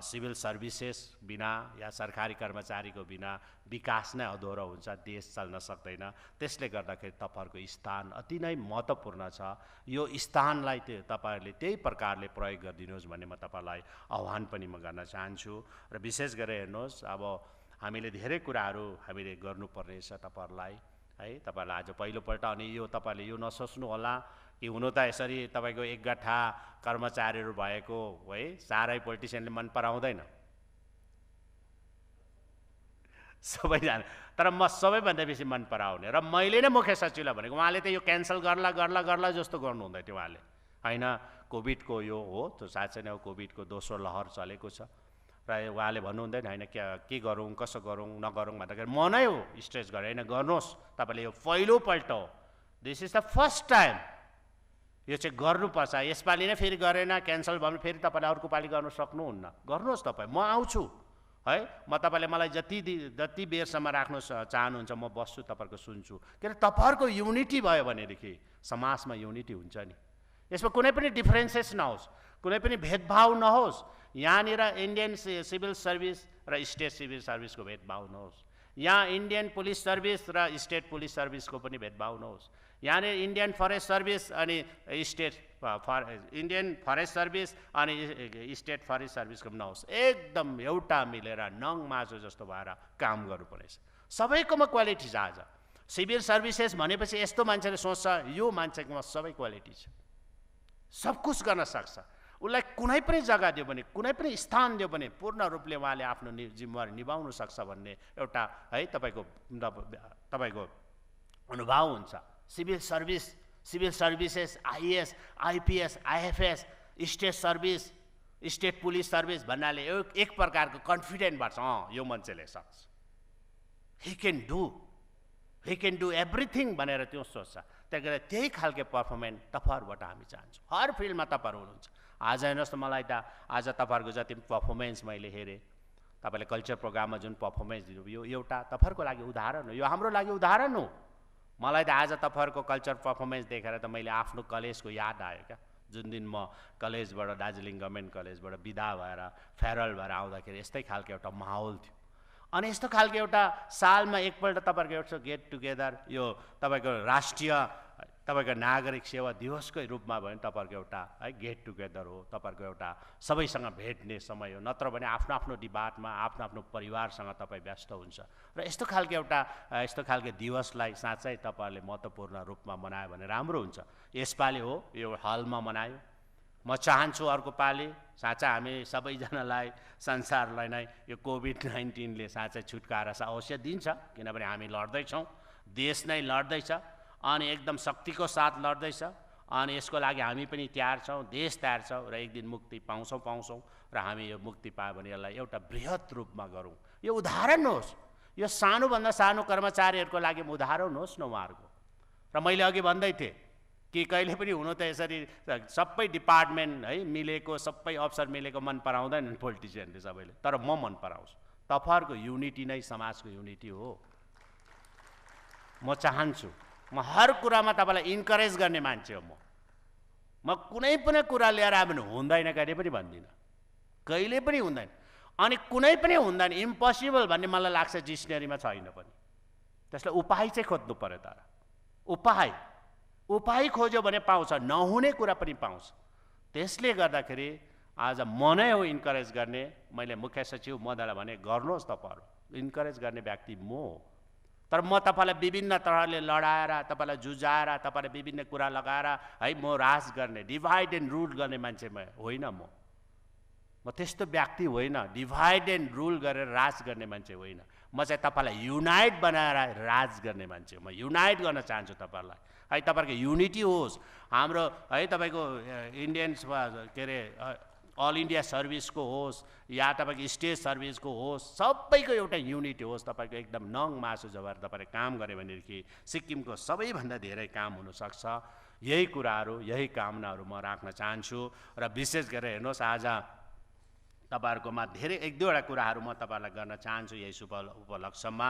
सिभिल सर्भिसेस बिना या सरकारी कर्मचारीको बिना विकास नै अधुरो हुन्छ, देश चल्न सक्दैन। त्यसले गर्दाखेरि तपाईहरुको स्थान अति नै महत्त्वपूर्ण छ। यो स्थानलाई तपाईहरुले त्यही प्रकारले प्रयोग गरिदिनुहोस् भन्ने म तपाईलाई आह्वान पनि म गर्न चाहन्छु। र विशेष गरेर हेर्नुहोस्, अब हामीले धेरै कुराहरू हामीले गर्नुपर्ने छ तपाईहरुलाई है। तपाईहरुलाई आज पहिलोपल्ट अनि यो तपाईले यो नसोच्नु होला कि हुनु त यसरी तपाईको एक गठा कर्मचारीहरू भएको है सारै पोलिटिसियनले मन पराउँदैन सबैजना, तर म सबैभन्दा बेसी मन पराउने र मैले नै मुख्य सचिवलाई भनेको। उहाँले त यो क्यान्सल गर्ला जस्तो गर्नु हुँदै थियो उहाँले हैन। कोभिडको यो हो, त्यो साँच्चै नै कोभिडको दोस्रो लहर चलेको छ र उहाँले भन्नुहुँदैन हैन के गरौँ कसो गरौँ नगरौँ भन्दाखेरि म नै हो स्ट्रेस गरेँ, हैन गर्नुहोस् तपाईले, यो पहिलोपल्ट हो, this is the first time, यो चाहिँ गर्नुपर्छ। यसपालि नै फेरि गरेन क्यान्सल भयो भने फेरि तपाईले अर्को पालि गर्न सक्नुहुन्न, गर्नुहोस् तपाईँ, म आउँछु है। म तपाईले मलाई जति बेरसम्म राख्नु चाहनुहुन्छ म बस्छु, तपाईहरुको सुन्छु। किन तपाईहरुको युनिटी भयो भनेदेखि समाजमा युनिटी हुन्छ नि, यसमा कुनै पनि डिफरेन्सेस नहोस्, कुनै पनि भेदभाव नहोस्। यहाँनिर इन्डियन सिभिल सर्भिस र स्टेट सिभिल सर्भिसको भेदभाव नहोस्, यहाँ इन्डियन पुलिस सर्भिस र स्टेट पुलिस सर्भिसको पनि भेदभाव नहोस्, यहाँनिर इन्डियन फरेस्ट सर्भिस अनि इन्डियन फरेस्ट सर्भिस अनि स्टेट फरेस्ट सर्भिसको पनि नहोस्। एकदम एउटा मिलेर नङ मासु जस्तो भएर काम गर्नुपर्नेछ। सबैकोमा क्वालिटी छ। आज सिभिल सर्भिसेस भनेपछि यस्तो मान्छेले सोच्छ यो मान्छेकोमा सबै क्वालिटी छ, सब कुछ गर्न सक्छ, उसलाई कुनै पनि जग्गा दियो भने कुनै पनि स्थान दियो भने पूर्ण रूपले उहाँले आफ्नो जिम्मेवारी निभाउन सक्छ भन्ने एउटा है तपाईको अनुभव हुन्छ। Civil services IAS IPS IFS state service state police service भन्नाले एक प्रकारको कन्फिडेन्ट भन्छ, यो मान्छेले सक्छ, ही क्यान डु एभ्रिथिङ भनेर त्यो सोच्छ। त्यही भएर त्यही खालको पर्फर्मेन्स तपाईहरुबाट हामी चाहन्छौँ। हर फिल्डमा तपाईहरु हुनुहुन्छ। आज हेर्नुहोस् त मलाई त आज तपाईहरुको जति पर्फर्मेन्स मैले हेरेँ, तपाईले कल्चर प्रोग्राममा जुन पर्फर्मेन्स दिनु यो एउटा तपाईहरुको लागि उदाहरण हो, यो हाम्रो लागि उदाहरण हो। मलाई त आज तपाईहरुको कल्चर पर्फर्मेन्स देखेर त मैले आफ्नो कलेजको याद आयो क्या। जुन दिन म कलेजबाट दार्जिलिङ गभर्नमेन्ट कलेजबाट बिदा भएर फेयरवेल भएर आउँदाखेरि यस्तै खालको एउटा माहौल थियो। अनि यस्तो खालको एउटा सालमा एकपल्ट तपाईहरुको एउटा गेट टुगेदर, यो तपाईको राष्ट्रिय तपाईको नागरिक सेवा दिवसकै रूपमा भयो भने तपाईहरुको एउटा है गेट टुगेदर हो, तपाईहरुको एउटा सबैसँग भेट्ने समय हो, नत्र भने आफ्नो आफ्नो डिपार्टमा आफ्नो आफ्नो परिवारसँग तपाईँ व्यस्त हुन्छ। र यस्तो खालको दिवसलाई साँच्चै तपाईहरुले महत्त्वपूर्ण रूपमा मनायो भने राम्रो हुन्छ। यसपालि हो यो हलमा मनायो, म चाहन्छु अर्को पालि साँच्चै हामी सबैजनालाई संसारलाई नै यो कोभिड-19ले साँच्चै छुटकारा अवश्य दिन्छ, किनभने हामी लड्दैछौँ, देश नै लड्दैछ अनि एकदम शक्तिको साथ लड्दैछ अनि यसको लागि हामी पनि तयार छौँ, देश तयार छ र एक दिन मुक्ति पाउँछौँ र हामी यो मुक्ति पायो भने यसलाई एउटा बृहत रूपमा गरौँ। यो उदाहरण होस्, यो सानोभन्दा सानो कर्मचारीहरूको लागि उदाहरण होस् न उहाँहरूको। र मैले अघि भन्दै थिएँ कि कहिले पनि हुनु त यसरी सबै डिपार्टमेन्ट है मिलेको, सबै अफसर मिलेको मन पराउँदैन पोलिटिसियनले सबैले, तर म मन पराउँछु। तपाईहरुको युनिटी नै समाजको युनिटी हो। म चाहन्छु, म हर कुरामा तपाईलाई इन्करेज गर्ने मान्छे हो। म कुनै पनि कुरा लिएर आयो भने हुँदैन कहिले पनि भन्दिनँ, कहिले पनि हुँदैन अनि कुनै पनि हुँदैन, इम्पोसिबल भन्ने मलाई लाग्छ डिक्सनरीमा छैन पनि। त्यसलाई उपाय चाहिँ खोज्नु पर्यो। तर उपाय खोज्यो भने पाउँछ, नहुने कुरा पनि पाउँछ। त्यसले गर्दाखेरि आज म नै हो इन्करेज गर्ने। मैले मुख्य सचिव महोदयलाई भने गर्नुहोस्, तपाईहरु इन्करेज गर्ने व्यक्ति म हो। तर म तपाईलाई विभिन्न तरहले लडाएर, तपाईलाई जुझाएर, तपाईलाई विभिन्न कुरा लगाएर है म राज गर्ने, डिभाइड एन्ड रुल गर्ने मान्छे होइन। म त्यस्तो व्यक्ति होइन, डिभाइड एन्ड रुल गरेर राज गर्ने मान्छे होइन। म चाहिँ तपाईलाई युनाइट बनाएर राज गर्ने मान्छे हो। म युनाइट गर्न चाहन्छु तपाईहरुलाई, है तपाईहरुको युनिटी होस्। हाम्रो है तपाईको इन्डियन के अरे अल इन्डिया सर्भिसको होस् या तपाईको स्टेट सर्भिसको होस्, सबैको एउटा युनिटी होस्। तपाईको एकदम नङ मासु जबर तपाईले काम गरे भनेदेखि सिक्किमको सबैभन्दा धेरै काम हुनसक्छ। यही कुराहरू, यही कामनाहरू म राख्न चाहन्छु। र विशेष गरेर हेर्नुहोस्, आज तपाईहरुकोमा धेरै एक दुईवटा कुराहरू म तपाईहरुलाई गर्न चाहन्छु यही शुभ उपलक्ष्यमा।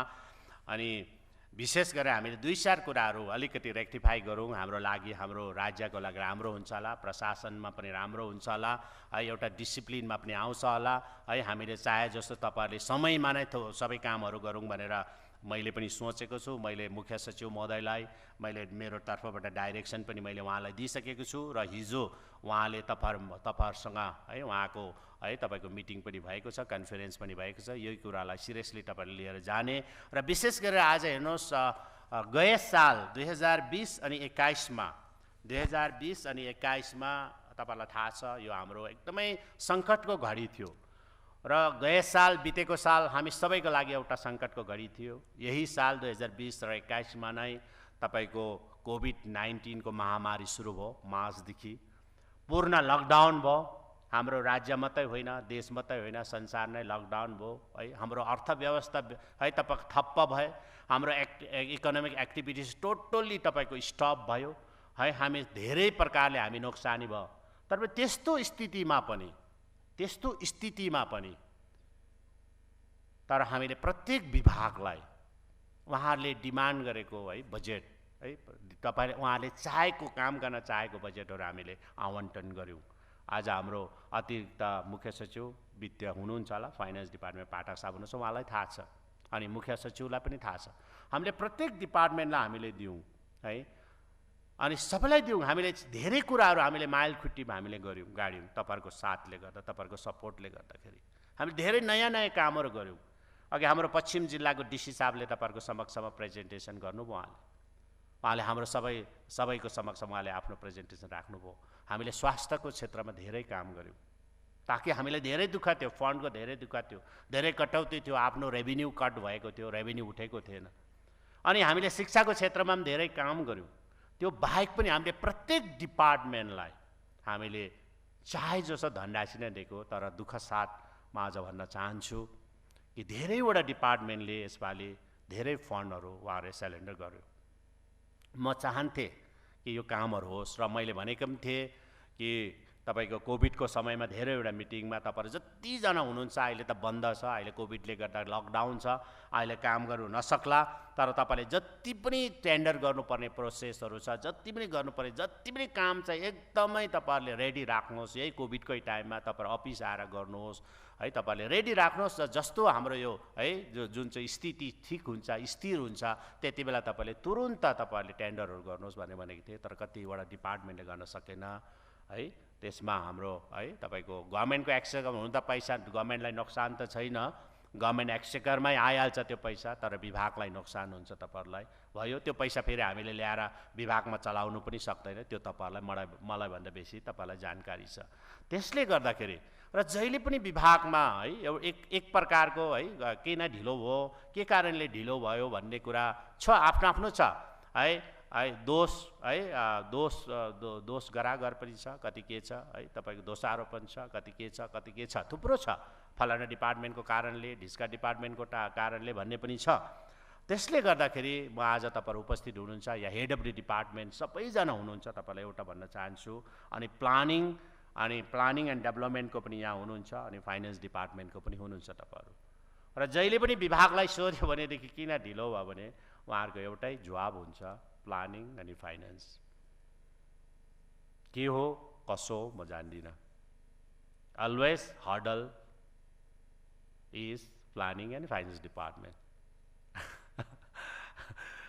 अनि विशेष गरेर हामीले दुई चार कुराहरू अलिकति रेक्टिफाई गरौँ, हाम्रो लागि, हाम्रो राज्यको लागि राम्रो हुन्छ होला, प्रशासनमा पनि राम्रो हुन्छ होला, है एउटा डिसिप्लिनमा पनि आउँछ होला, है हामीले चाहे जस्तो तपाईहरुले समयमा नै सबै कामहरू गरौँ भनेर मैले पनि सोचेको छु। मैले मुख्य सचिव महोदयलाई मैले मेरो तर्फबाट डाइरेक्सन पनि मैले उहाँलाई दिइसकेको छु र हिजो उहाँले तपाईहरुसँग है उहाँको है तपाईको मिटिङ पनि भएको छ, कन्फरेन्स पनि भएको छ। यही कुरालाई सिरियसली तपाईले लिएर जाने र विशेष गरेर आज हेर्नुहोस्, गए साल 2020 अनि 21मा तपाईलाई थाहा छ यो हाम्रो एकदमै सङ्कटको घडी थियो र गए साल बितेको साल हामी सबैको लागि एउटा सङ्कटको घडी थियो। यही साल 2020 र 21मा नै तपाईको कोभिड-19 को महामारी सुरु भयो। मार्चदेखि पूर्ण लकडाउन भयो। हाम्रो राज्य मात्रै होइन, देश मात्रै होइन, संसार नै लकडाउन भयो है। हाम्रो अर्थव्यवस्था है तपाईको ठप्प भयो, हाम्रो इकोनोमिक एक्टिभिटिज टोटल्ली तपाईको स्टप भयो है। हामी धेरै प्रकारले हामी नोक्सानी भयो। तर त्यस्तो स्थितिमा पनि तर हामीले प्रत्येक विभागलाई उहाँहरूले डिमान्ड गरेको है बजेट है तपाईले उहाँले चाहेको काम गर्न चाहेको बजेटहरू हामीले आवन्टन गर्यौं। आज हाम्रो अतिरिक्त मुख्य सचिव वित्त हुनुहुन्छ होला, फाइनान्स डिपार्टमेन्ट पाठक साहब हुनुहुन्छ, उहाँलाई थाहा छ अनि मुख्य सचिवलाई पनि थाहा छ। हामीले प्रत्येक डिपार्टमेन्टलाई हामीले दियौं है अनि सबैलाई दियौं। हामीले धेरै कुराहरू हामीले माइल खुट्टीमा हामीले गाड्यौं तपाईहरुको साथले गर्दा, तपाईहरुको सपोर्टले गर्दाखेरि हामीले धेरै नयाँ कामहरू गर्यौं। अघि हाम्रो पश्चिम जिल्लाको डीसी साहबले तपाईहरुको समक्षमा प्रेजेन्टेसन गर्नुभयो। उहाँले हाम्रो सबैको समक्ष उहाँले आफ्नो प्रेजेन्टेसन राख्नुभयो। हामीले स्वास्थ्यको क्षेत्रमा धेरै काम गर्यौं ताकि हामीलाई धेरै दुःख थियो, फन्डको धेरै दुःख थियो, धेरै कटौती थियो, आफ्नो रेभिन्यू कट भएको थियो, रेभिन्यू उठेको थिएन। अनि हामीले शिक्षाको क्षेत्रमा पनि धेरै काम गर्यौं। त्यो बाहेक पनि हामीले प्रत्येक डिपार्टमेन्टलाई हामीले चाहे जसो धनराशि नै दिएको, तर दुःख साथ म आज भन्न चाहन्छु कि धेरैवटा डिपार्टमेन्टले यसपालि धेरै फन्डहरू उहाँहरूले सिलेन्डर गर्यो। म चाहन्थे कि यो कामहरू होस् र मैले भनेको पनि थिएँ कि तपाईको कोभिडको समयमा धेरैवटा मिटिङमा तपाईहरु जतिजना हुनुहुन्छ, अहिले त बन्द छ, अहिले कोभिडले गर्दा लकडाउन छ, अहिले काम गर्नु नसक्ला, तर तपाईले जति पनि टेन्डर गर्नुपर्ने प्रोसेसहरु छ, जति पनि गर्नुपर्ने जति पनि काम छ, एकदमै तपाईहरुले रेडी राख्नुहोस्। यही कोभिडकै टाइममा तपाईहरु अफिस आएर गर्नुहोस् है, तपाईले रेडी राख्नुहोस्। जस्तो हाम्रो यो है जुन चाहिँ स्थिति ठीक हुन्छ, स्थिर हुन्छ, त्यतिबेला तपाईले तुरुन्त तपाईहरुले टेन्डरहरु गर्नुहोस् भनेको थिए, तर कतिवटा डिपार्टमेन्टले गर्न सकेन है। त्यसमा हाम्रो है तपाईको गभर्नमेन्टको एक्सचेकर हुनु त पैसा गभर्नमेन्टलाई नोक्सान त छैन, गभर्नमेन्ट एक्सचेकरमै आइहाल्छ त्यो पैसा, तर विभागलाई नोक्सान हुन्छ तपाईहरुलाई। भयो त्यो पैसा फेरि हामीले ल्याएर विभागमा चलाउनु पनि सक्दैन, त्यो तपाईहरुलाई मलाई भन्दा बेसी तपाईहरुलाई जानकारी छ। त्यसले गर्दाखेरि र जहिले पनि विभागमा है एक प्रकारको है किन ढिलो भयो, के कारणले ढिलो भयो भन्ने कुरा छ, आफ्नो आफ्नो छ है दोष है दोष गरागर पनि छ, कति के छ है तपाईको दोषारोपण छ, कति के छ, थुप्रो छ, फलाना डिपार्टमेन्टको कारणले, ढिस्का डिपार्टमेन्टको कारणले भन्ने पनि छ। त्यसले गर्दाखेरि म आज तपाईहरु उपस्थित हुनुहुन्छ, या हेड अफ द डिपार्टमेन्ट सबैजना हुनुहुन्छ, तपाईलाई एउटा भन्न चाहन्छु। अनि प्लानिङ एन्ड डेभलपमेन्टको पनि यहाँ हुनुहुन्छ, अनि फाइनान्स डिपार्टमेन्टको पनि हुनुहुन्छ तपाईहरु। र जहिले पनि विभागलाई सोध्यो भनेदेखि किन ढिलो भयो भने उहाँहरुको एउटै जवाब हुन्छ, प्लानिङ अनि फाइनान्स। के हो कसो म जान्दिन, always hurdle is planning and finance department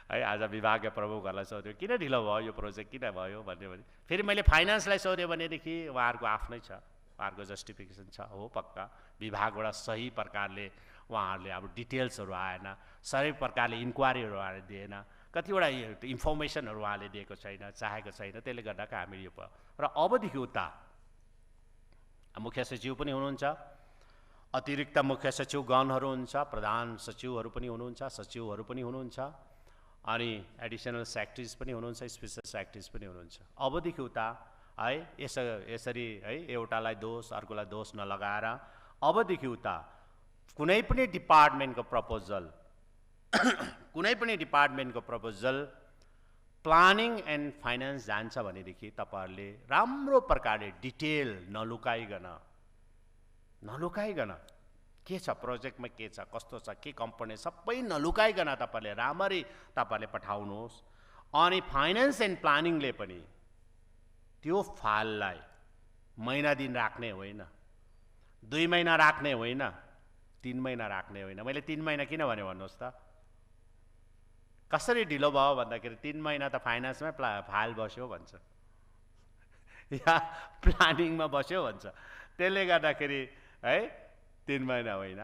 है। आज विभागीय प्रमुखहरूलाई सोध्यो किन ढिलो भयो, यो प्रोजेक्ट किन भयो भन्ने फेरि मैले फाइनान्सलाई सोध्यो भनेदेखि उहाँहरूको आफ्नै छ, उहाँहरूको जस्टिफिकेसन छ। हो पक्का विभागबाट सही प्रकारले उहाँहरूले अब डिटेल्सहरू आएन, सही प्रकारले इन्क्वायरीहरू उहाँहरूले दिएन, कतिवटा इन्फर्मेसनहरू उहाँले दिएको छैन, चाहेको छैन, त्यसले गर्दा हामीले यो र अबदेखि उता मुख्य सचिव पनि हुनुहुन्छ, अतिरिक्त मुख्य सचिवगणहरू हुन्छ, प्रधान सचिवहरू पनि हुनुहुन्छ, सचिवहरू पनि हुनुहुन्छ, अनि एडिसनल सेक्रेटरिज पनि हुनुहुन्छ, स्पेसल सेक्रेटरिज पनि हुनुहुन्छ। अबदेखि उता है यसरी है एउटालाई दोष अर्कोलाई दोष नलगाएर अबदेखि उता कुनै पनि डिपार्टमेन्टको प्रपोजल प्लानिङ एन्ड फाइनान्स जान्छ भनेदेखि तपाईहरुले राम्रो प्रकारले डिटेल नलुकाइकन के छ प्रोजेक्टमा, के छ कस्तो छ, के कम्पोनेन्ट सबै नलुकाइकन तपाईहरुले राम्ररी तपाईहरुले पठाउनुहोस्। अनि फाइनान्स एन्ड प्लानिङले पनि त्यो फाइललाई महिना दिन राख्ने होइन, 2 महिना राख्ने होइन, 3 महिना राख्ने होइन। मैले 3 महिना किन भने भन्नुहोस् त, कसरी ढिलो भयो भन्दाखेरि 3 महिना त फाइनान्समै फाइल बस्यो भन्छ या प्लानिङमा बस्यो भन्छ, त्यसले गर्दाखेरि है 3 महिना होइन।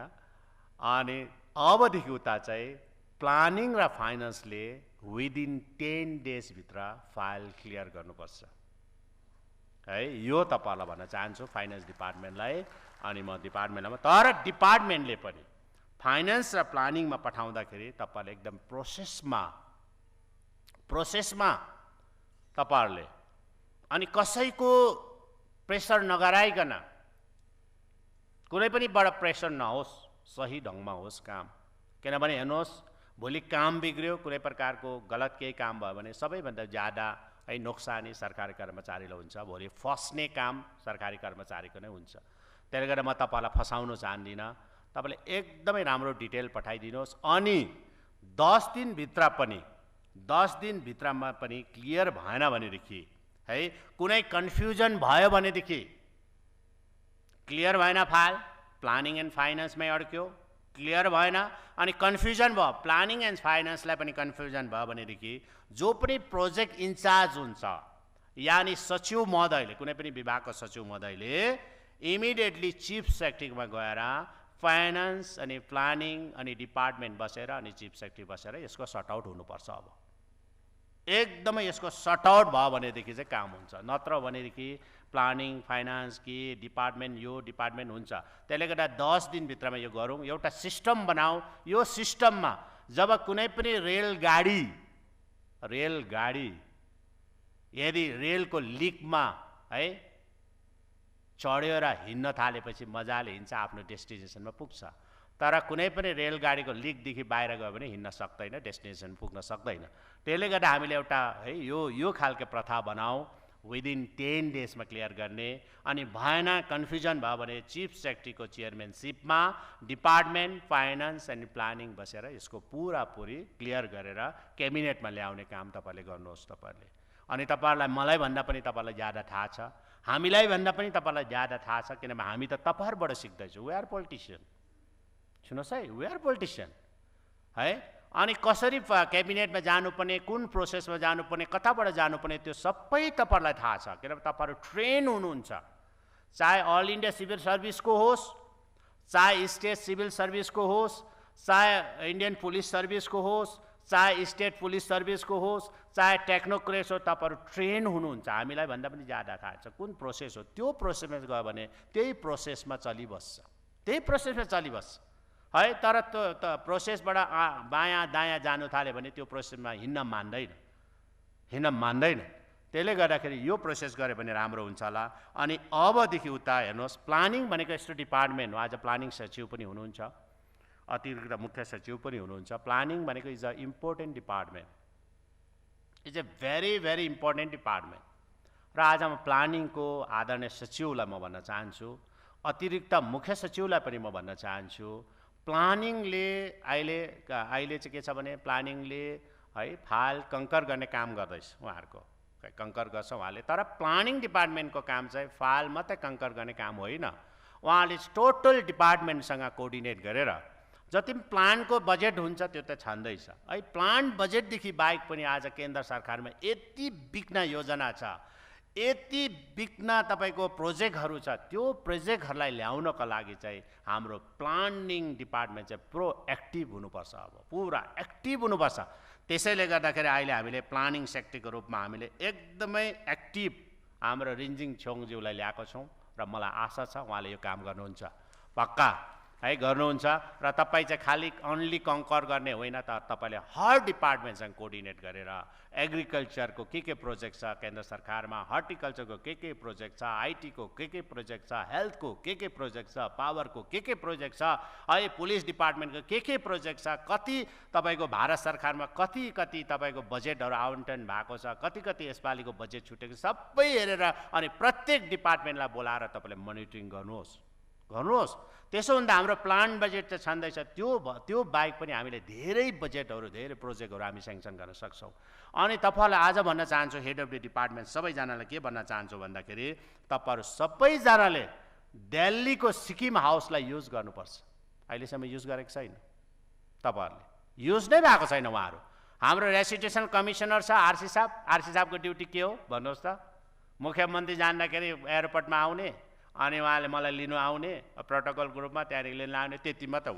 अनि अबदेखि उता चाहिँ प्लानिङ र फाइनान्सले विदिन 10 डेज भित्र फाइल क्लियर गर्नुपर्छ है। यो तपाईहरुलाई भन्न चाहन्छु फाइनान्स डिपार्टमेन्टलाई, अनि म डिपार्टमेन्टमा, तर डिपार्टमेन्टले पनि फाइनान्स र प्लानिङमा पठाउँदाखेरि तपाईहरुले एकदम प्रोसेसमा तपाईहरुले अनि कसैको प्रेसर नगराइकन, कुनै पनि बडा प्रेसर नहोस्, सही ढङ्गमा होस् काम। किनभने हेर्नुहोस् भोलि काम बिग्रियो, कुनै प्रकारको गलत केही काम भयो भने सबैभन्दा ज्यादा है नोक्सानी सरकारी कर्मचारीलाई हुन्छ, भोलि फस्ने काम सरकारी कर्मचारीको नै हुन्छ। त्यसले गर्दा म तपाईहरुलाई फसाउन चाहदिनँ, तपाईले एकदमै राम्रो डिटेल पठाइदिनुहोस्। अनि 10 दिनभित्रमा पनि क्लियर भएन भनेदेखि है, कुनै कन्फ्युजन भयो भनेदेखि, क्लियर भएन फाइल प्लानिङ एन्ड फाइनान्समै अड्क्यो, क्लियर भएन अनि कन्फ्युजन भयो, प्लानिङ एन्ड फाइनान्सलाई पनि कन्फ्युजन भयो भनेदेखि जो पनि प्रोजेक्ट इन्चार्ज हुन्छ, यानी सचिव महोदयले, कुनै पनि विभागको सचिव महोदयले इमिडिएटली चिफ सेक्रेटरीमा गएर फाइनान्स अनि प्लानिङ अनि डिपार्टमेन्ट बसेर अनि चिफ सेक्रेटरी बसेर यसको सर्ट आउट हुनुपर्छ। अब एकदमै यसको सर्ट आउट भयो भनेदेखि चाहिँ काम हुन्छ, नत्र भनेदेखि प्लानिङ फाइनान्स कि डिपार्टमेन्ट यो डिपार्टमेन्ट हुन्छ। त्यसले गर्दा 10 दिनभित्रमा यो गरौँ, एउटा सिस्टम बनाऊ। यो सिस्टममा जब कुनै पनि रेलगाडी यदि रेलको लिकमा है चढ्यो र हिँड्न थालेपछि मजाले हिँड्छ, आफ्नो डेस्टिनेसनमा पुग्छ। तर कुनै पनि रेलगाडीको लिकदेखि बाहिर गयो भने हिँड्न सक्दैन, डेस्टिनेसन पुग्न सक्दैन। त्यसले गर्दा हामीले एउटा है यो खालको प्रथा बनाऊ विदिन 10 डेजमा क्लियर गर्ने अनि भएन कन्फ्युजन भयो भने चिफ सेक्रेटरीको चेयरम्यानसिपमा डिपार्टमेन्ट फाइनान्स एन्ड प्लानिङ बसेर यसको पुरापुरी क्लियर गरेर क्याबिनेटमा ल्याउने काम तपाईँले गर्नुहोस्। तपाईँले अनि तपाईँहरूलाई मलाई भन्दा पनि तपाईँलाई ज्यादा थाहा छ, हामीलाई भन्दा पनि तपाईँलाई ज्यादा थाहा छ, किनभने हामी त तपाईँहरूबाट सिक्दैछौँ। वी आर पोलिटिसियन, सुन्नुहोस् है, वी आर पोलिटिसियन है। अनि कसरी क्याबिनेटमा जानुपर्ने, कुन प्रोसेसमा जानुपर्ने, कताबाट जानुपर्ने, त्यो सबै तपाईँहरूलाई थाहा छ, किनभने तपाईँहरू ट्रेन हुनुहुन्छ। चाहे अल इन्डिया सिभिल सर्भिसको होस्, चाहे स्टेट सिभिल सर्भिसको होस्, चाहे इन्डियन पुलिस सर्भिसको होस्, चाहे स्टेट पुलिस सर्भिसको होस्, चाहे टेक्नोक्रेट्स हो, तपाईँहरू ट्रेन हुनुहुन्छ। हामीलाई भन्दा पनि ज्यादा थाहा छ कुन प्रोसेस हो। त्यो प्रोसेसमा गयो भने त्यही प्रोसेसमा चलिबस्छ, त्यही प्रोसेसमा चलिबस्छ है। तर त्यो प्रोसेसबाट बायाँ दायाँ जानु थाल्यो भने त्यो प्रोसेसमा हिँड्न मान्दैन। त्यसले गर्दाखेरि यो प्रोसेस गऱ्यो भने राम्रो हुन्छ होला। अनि अबदेखि उता हेर्नुहोस्, प्लानिङ भनेको यस्तो डिपार्टमेन्ट हो, आज प्लानिङ सचिव पनि हुनुहुन्छ, अतिरिक्त मुख्य सचिव पनि हुनुहुन्छ। प्लानिङ भनेको is a important department, is a very very important department. र आज म प्लानिङको आदरणीय सचिवलाई म भन्न चाहन्छु, अतिरिक्त मुख्य सचिवलाई पनि म भन्न चाहन्छु, प्लानिङले अहिले चाहिँ के छ भने प्लानिङले है फाइल कङ्कर गर्ने काम गर्दैछ, उहाँहरूको कङ्कर गर्छ उहाँले। तर प्लानिङ डिपार्टमेन्टको काम चाहिँ फाइल मात्रै कङ्कर गर्ने काम होइन, उहाँले टोटल डिपार्टमेन्टसँग कोअर्डिनेट गरेर जति पनि प्लानको बजेट हुन्छ त्यो त छँदैछ है। प्लान बजेटदेखि बाहेक पनि आज केन्द्र सरकारमा यति बिघ्न योजना छ, यति बिघ्न तपाईँको प्रोजेक्टहरू छ, त्यो प्रोजेक्टहरूलाई ल्याउनको लागि चाहिँ हाम्रो प्लानिङ डिपार्टमेन्ट चाहिँ प्रोएक्टिभ हुनुपर्छ, अब पुरा एक्टिभ हुनुपर्छ। त्यसैले गर्दाखेरि अहिले हामीले प्लानिङ सेक्रेटरीको रूपमा हामीले एकदमै एक्टिभ हाम्रो रिन्जिङ छोङज्यूलाई ल्याएको छौँ र मलाई आशा छ उहाँले यो काम गर्नुहुन्छ, पक्का है गर्नुहुन्छ। र तपाईँ चाहिँ खालि अन्ली कङ्कर गर्ने होइन, तर तपाईँले हर डिपार्टमेन्टसँग कोअर्डिनेट गरेर एग्रिकल्चरको के प्रोजेक्ट छ केन्द्र सरकारमा, हर्टिकल्चरको के प्रोजेक्ट छ, आइटीको के प्रोजेक्ट छ, हेल्थको के प्रोजेक्ट छ, पावरको के प्रोजेक्ट छ है, पुलिस डिपार्टमेन्टको के प्रोजेक्ट छ, कति तपाईँको भारत सरकारमा कति तपाईँको बजेटहरू आवन्टन भएको छ, कति यसपालिको बजेट छुटेको सबै हेरेर अनि प्रत्येक डिपार्टमेन्टलाई बोलाएर तपाईँले मोनिटरिङ गर्नुहोस्। त्यसो हुँदा हाम्रो प्लान बजेट चाहिँ छँदैछ, त्यो बाहेक पनि हामीले धेरै बजेटहरू, धेरै प्रोजेक्टहरू हामी सेङ्सन गर्न सक्छौँ। अनि तपाईँहरूलाई आज भन्न चाहन्छु, हेड अफ द डिपार्टमेन्ट सबैजनालाई के भन्न चाहन्छु भन्दाखेरि तपाईँहरू सबैजनाले दिल्लीको सिक्किम हाउसलाई युज गर्नुपर्छ। अहिलेसम्म युज गरेको छैन, तपाईँहरूले युज नै भएको छैन। उहाँहरू हाम्रो रेसिडेन्सियल कमिसनर छ आरसी साहबको ड्युटी के हो भन्नुहोस् त? मुख्यमन्त्री जाँदाखेरि एयरपोर्टमा आउने अनि उहाँले मलाई लिनु आउने प्रोटोकलको रूपमा, त्यहाँदेखि लिनु आउने, त्यति मात्र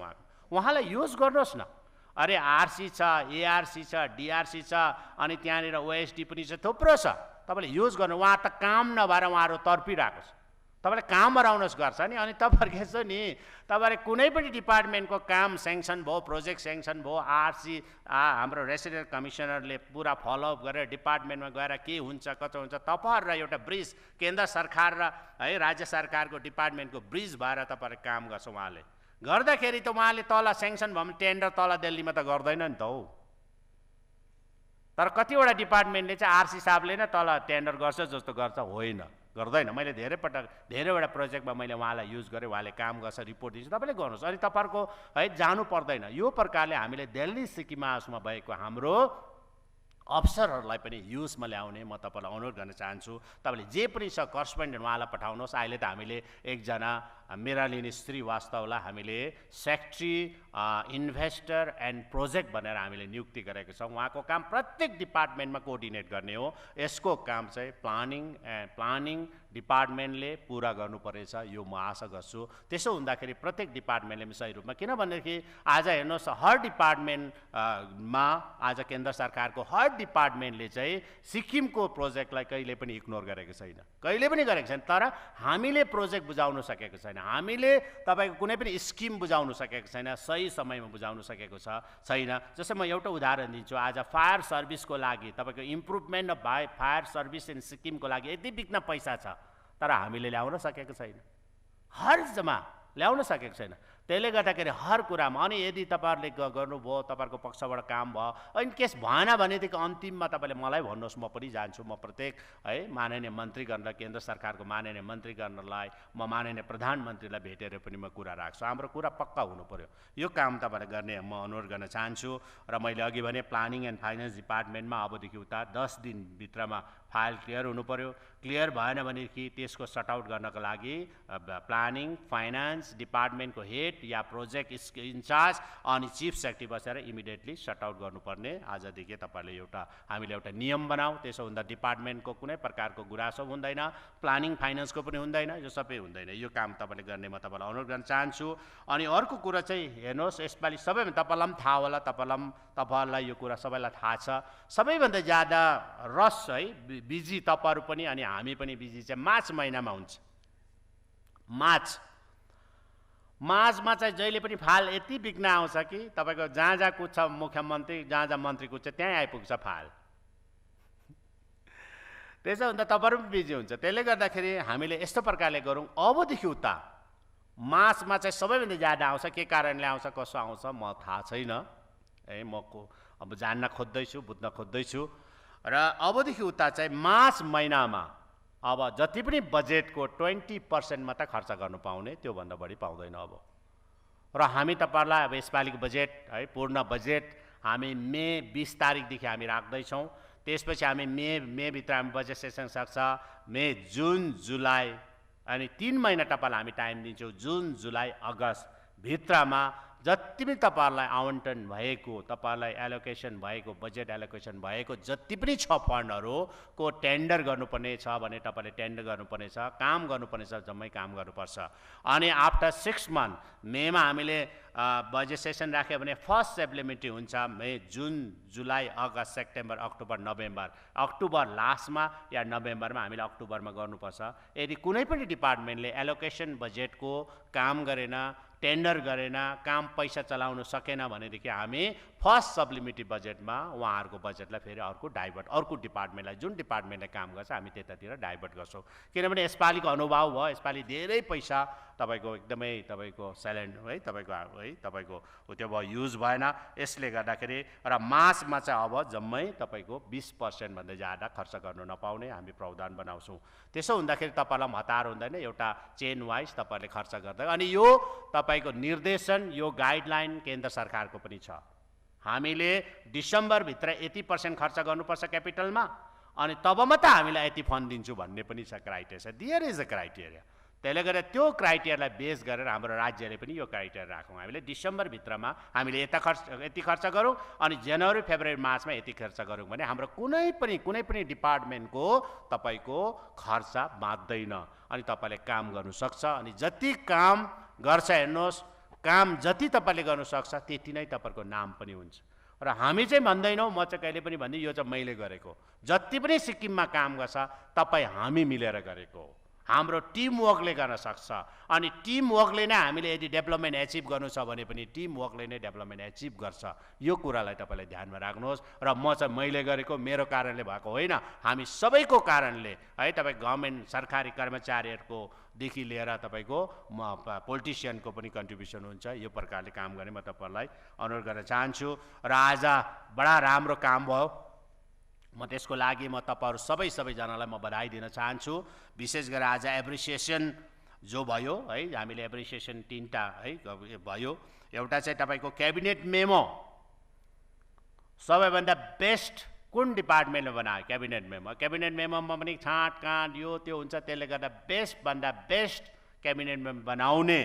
उहाँलाई युज गर्नुहोस् न। अरे आरसी छ, एआरसी छ, डिआरसी छ, अनि त्यहाँनिर ओएसडी पनि छ, थुप्रो छ, तपाईँले युज गर्नु। उहाँ त काम नभएर उहाँहरू तर्पिरहेको छ, तपाईँले काम गराउनुहोस् गर्छ नि। अनि तपाईँहरूको यसो नि, तपाईँले कुनै पनि डिपार्टमेन्टको काम सेङ्सन भयो, प्रोजेक्ट सेङ्सन भयो, आरसी हाम्रो रेसिडेन्ट कमिसनरले पुरा फलोअप गरेर डिपार्टमेन्टमा गएर के हुन्छ कस्तो हुन्छ, तपाईँहरू र एउटा ब्रिज केन्द्र सरकार र है राज्य सरकारको डिपार्टमेन्टको ब्रिज भएर तपाईँहरू काम गर्छ। उहाँले गर्दाखेरि त उहाँले तल सेङ्सन भयो भने टेन्डर तल दिल्लीमा त गर्दैन नि त हौ। तर कतिवटा डिपार्टमेन्टले चाहिँ आरसी साहबले नै तल टेन्डर गर्छ जस्तो गर्छ, गर्दैन। मैले धेरैवटा प्रोजेक्टमा मैले उहाँलाई युज गरेँ, उहाँले काम गर्छ, रिपोर्ट दिन्छ, तपाईँले गर्नुहोस्। अनि तपाईँहरूको है जानु पर्दैन। यो प्रकारले हामीले दिल्ली सिक्किम हाउसमा भएको हाम्रो अफसरहरूलाई पनि युजमा ल्याउने म तपाईँलाई अनुरोध गर्न चाहन्छु। तपाईँले जे पनि छ करस्पोन्डेन्ट उहाँलाई पठाउनुहोस्। अहिले त हामीले एकजना मेरालिनी श्रीवास्तवलाई हामीले सेक्रेटरी इन्भेस्टर एन्ड प्रोजेक्ट भनेर हामीले नियुक्ति गरेको छौँ। उहाँको काम प्रत्येक डिपार्टमेन्टमा कोअर्डिनेट गर्ने हो। यसको काम चाहिँ प्लानिङ डिपार्टमेन्टले पुरा गर्नुपर्नेछ, यो म आशा गर्छु। त्यसो हुँदाखेरि प्रत्येक डिपार्टमेन्टले सही रूपमा, किनभनेदेखि आज हेर्नुहोस् हर डिपार्टमेन्टमा आज केन्द्र सरकारको हर डिपार्टमेन्टले चाहिँ सिक्किमको प्रोजेक्टलाई कहिले पनि इग्नोर गरेको छैन, कहिले पनि गरेको छैन। तर हामीले प्रोजेक्ट बुझाउन सकेको छैन, हामीले तपाईँको कुनै पनि स्किम बुझाउन सकेको छैन, सही समयमा बुझाउन सकेको छैन। जस्तै म एउटा उदाहरण दिन्छु। आज फायर सर्भिसको लागि तपाईँको improvement of fire service in सिक्किमको लागि यति बिघ्न पैसा छ, तर हामीले ल्याउन सकेको छैन, हर जम्मा ल्याउन सकेको छैन। त्यसले गर्दाखेरि हर कुरामा अनि यदि तपाईँहरूले गर्नुभयो, तपाईँहरूको पक्षबाट काम भयो, इन केस भएन भनेदेखि अन्तिममा तपाईँले मलाई भन्नुहोस्, म पनि जान्छु। म प्रत्येक माननीय मन्त्रीगणलाई, केन्द्र सरकारको माननीय मन्त्रीगणलाई, म माननीय प्रधानमन्त्रीलाई भेटेर पनि म कुरा राख्छु। हाम्रो कुरा पक्का हुनु पर्यो। यो काम तपाईँले गर्ने म अनुरोध गर्न चाहन्छु। र मैले अघि भने प्लानिङ एन्ड फाइनेन्स डिपार्टमेन्टमा अबदेखि उता 10 दिनभित्रमा फाइल क्लियर हुनु पर्यो। क्लियर भएन भनेदेखि त्यसको सट आउट गर्नको लागि प्लानिङ फाइनेन्स डिपार्टमेन्टको हेड या प्रोजेक्ट इन्चार्ज अनि चिफ सेक्रेटरी बसेर इमिडिएटली सट आउट गर्नुपर्ने आजदेखि हामीले एउटा नियम बनाऊ। त्यसो हुँदा डिपार्टमेन्टको कुनै प्रकारको गुनासो हुँदैन, प्लानिङ फाइनेन्सको पनि हुँदैन, यो सबै हुँदैन। यो काम तपाईँले गर्ने म तपाईँलाई अनुरोध गर्न चाहन्छु। अनि अर्को कुरा चाहिँ हेर्नुहोस्, यसपालि सबैभन्दा तपाईँलाई पनि थाहा होला, तपाईँहरूलाई यो कुरा सबैलाई थाहा छ, सबैभन्दा ज्यादा रस बिजी तपाईँहरू पनि अनि हामी पनि बिजी चाहिँ मार्च महिनामा हुन्छ। मार्चमा चाहिँ जहिले पनि फाइल यति बिग्न आउँछ कि तपाईँको जहाँ जहाँ कुद्छ मुख्यमन्त्री, जहाँ जहाँ मन्त्री कुद्छ त्यहीँ आइपुग्छ फाइल। त्यसो हुँदा तपाईँहरू पनि बिजी हुन्छ। त्यसले गर्दाखेरि हामीले यस्तो प्रकारले गरौँ, अबदेखि उता मार्चमा चाहिँ सबैभन्दा ज्यादा आउँछ। के कारणले आउँछ, कसो आउँछ म थाहा छैन, म अब जान्न खोज्दैछु, बुझ्न खोज्दैछु। र अबदेखि उता चाहिँ मार्च महिनामा अब जति पनि बजेटको 20% मात्र खर्च गर्नु पाउने, त्योभन्दा बढी पाउँदैन अब। र हामी तपाईँहरूलाई अब यसपालिको बजेट पूर्ण बजेट हामी मे 20 तारिकदेखि हामी राख्दैछौँ। त्यसपछि हामी मेभित्र हामी बजेट सेसन सक्छ। मे, जुन, जुलाई अनि 3 महिना तपाईँलाई हामी टाइम दिन्छौँ। जुन, जुलाई, अगस्त भित्रमा जति पनि तपाईँहरूलाई आवन्टन भएको, तपाईँहरूलाई एलोकेसन भएको, बजेट एलोकेसन भएको जति पनि छ फन्डहरूको टेन्डर गर्नुपर्ने छ भने तपाईँले टेन्डर गर्नुपर्ने छ, काम गर्नुपर्ने छ, जम्मै काम गर्नुपर्छ। अनि आफ्टर 6 मन्थ मेमा हामीले बजेट सेसन राख्यो भने फर्स्ट सप्लिमेन्ट्री हुन्छ मे, जुन, जुलाई, अगस्त, सेप्टेम्बर, अक्टोबर, नोभेम्बर। अक्टोबर लास्टमा या नोभेम्बरमा हामीले अक्टोबरमा गर्नुपर्छ। यदि कुनै पनि डिपार्टमेन्टले एलोकेसन बजेटको काम गरेन, टेन्डर गरेन, काम पैसा चलाउन सकेन भनेदेखि हामी फर्स्ट सप्लिमेन्ट्री बजेटमा उहाँहरूको बजेटलाई फेरि अर्को डिपार्टमेन्टलाई, जुन डिपार्टमेन्टले काम गर्छ हामी त्यतातिर डाइभर्ट गर्छौँ। किनभने यसपालिको अनुभव भयो, यसपालि धेरै पैसा तपाईँको एकदमै तपाईँको साइलेन्ट तपाईँको त्यो भयो, युज भएन। यसले गर्दाखेरि र मार्चमा चाहिँ अब जम्मै तपाईँको 20% भन्दा ज्यादा खर्च गर्नु नपाउने हामी प्रावधान बनाउँछौँ। त्यसो हुँदाखेरि तपाईँलाई पनि हतार हुँदैन, एउटा चेन वाइज तपाईँले खर्च गर्दै। अनि यो तपाईँको निर्देशन, यो गाइडलाइन केन्द्र सरकारको पनि छ। हामीले डिसेम्बरभित्र यति % खर्च गर्नुपर्छ क्यापिटलमा, अनि तब मात्र हामीलाई यति फन्ड दिन्छु भन्ने पनि छ criteria. There is a criteria. त्यसले गर्दा त्यो क्राइटेरियालाई बेस गरेर हाम्रो राज्यले पनि यो क्राइटेरिया राखौँ। हामीले डिसेम्बरभित्रमा हामीले यति खर्च गरौँ, अनि जनवरी, फेब्रुअरी, मार्चमा यति खर्च गरौँ भने हाम्रो कुनै पनि डिपार्टमेन्टको तपाईँको खर्च बाँच्दैन अनि तपाईँले काम गर्नु सक्छ। अनि जति काम गर्छ हेर्नुहोस्, काम जति तपाईँले गर्नु सक्छ त्यति नै तपाईँको नाम पनि हुन्छ। र हामी चाहिँ भन्दैनौँ, म चाहिँ कहिले पनि भन्दिनँ यो चाहिँ मैले गरेको। जति पनि सिक्किममा काम गर्छ तपाईँ हामी मिलेर गरेको हो। हाम्रो टिमवर्कले गर्न सक्छ। अनि टिमवर्कले नै हामीले यदि डेभलपमेन्ट एचिभ गर्नु छ भने पनि टिमवर्कले नै डेभलपमेन्ट एचिभ गर्छ। यो कुरालाई तपाईँले ध्यानमा राख्नुहोस्। र म चाहिँ मैले गरेको, मेरो कारणले भएको होइन, हामी सबैको कारणले तपाईँ गभर्मेन्ट सरकारी कर्मचारीहरूको देखि लिएर तपाईँको पोलिटिसियनको पनि कन्ट्रिब्युसन हुन्छ। यो प्रकारले काम गर्ने म तपाईँहरूलाई अनुरोध गर्न चाहन्छु। र आज बडा राम्रो काम भयो, म त्यसको लागि म तपाईँहरू सबैजनालाई म बधाई दिन चाहन्छु। विशेष गरेर आज एप्रिसिएसन जो भयो हामीले एप्रिसिएसन 3टा भयो। एउटा चाहिँ तपाईँको क्याबिनेट मेमो, सबैभन्दा बेस्ट कुन डिपार्टमेन्टले बनायो क्याबिनेट मेमोमा पनि छाँटकाँट यो त्यो हुन्छ। त्यसले गर्दा बेस्टभन्दा बेस्ट क्याबिनेट मेमो बनाउने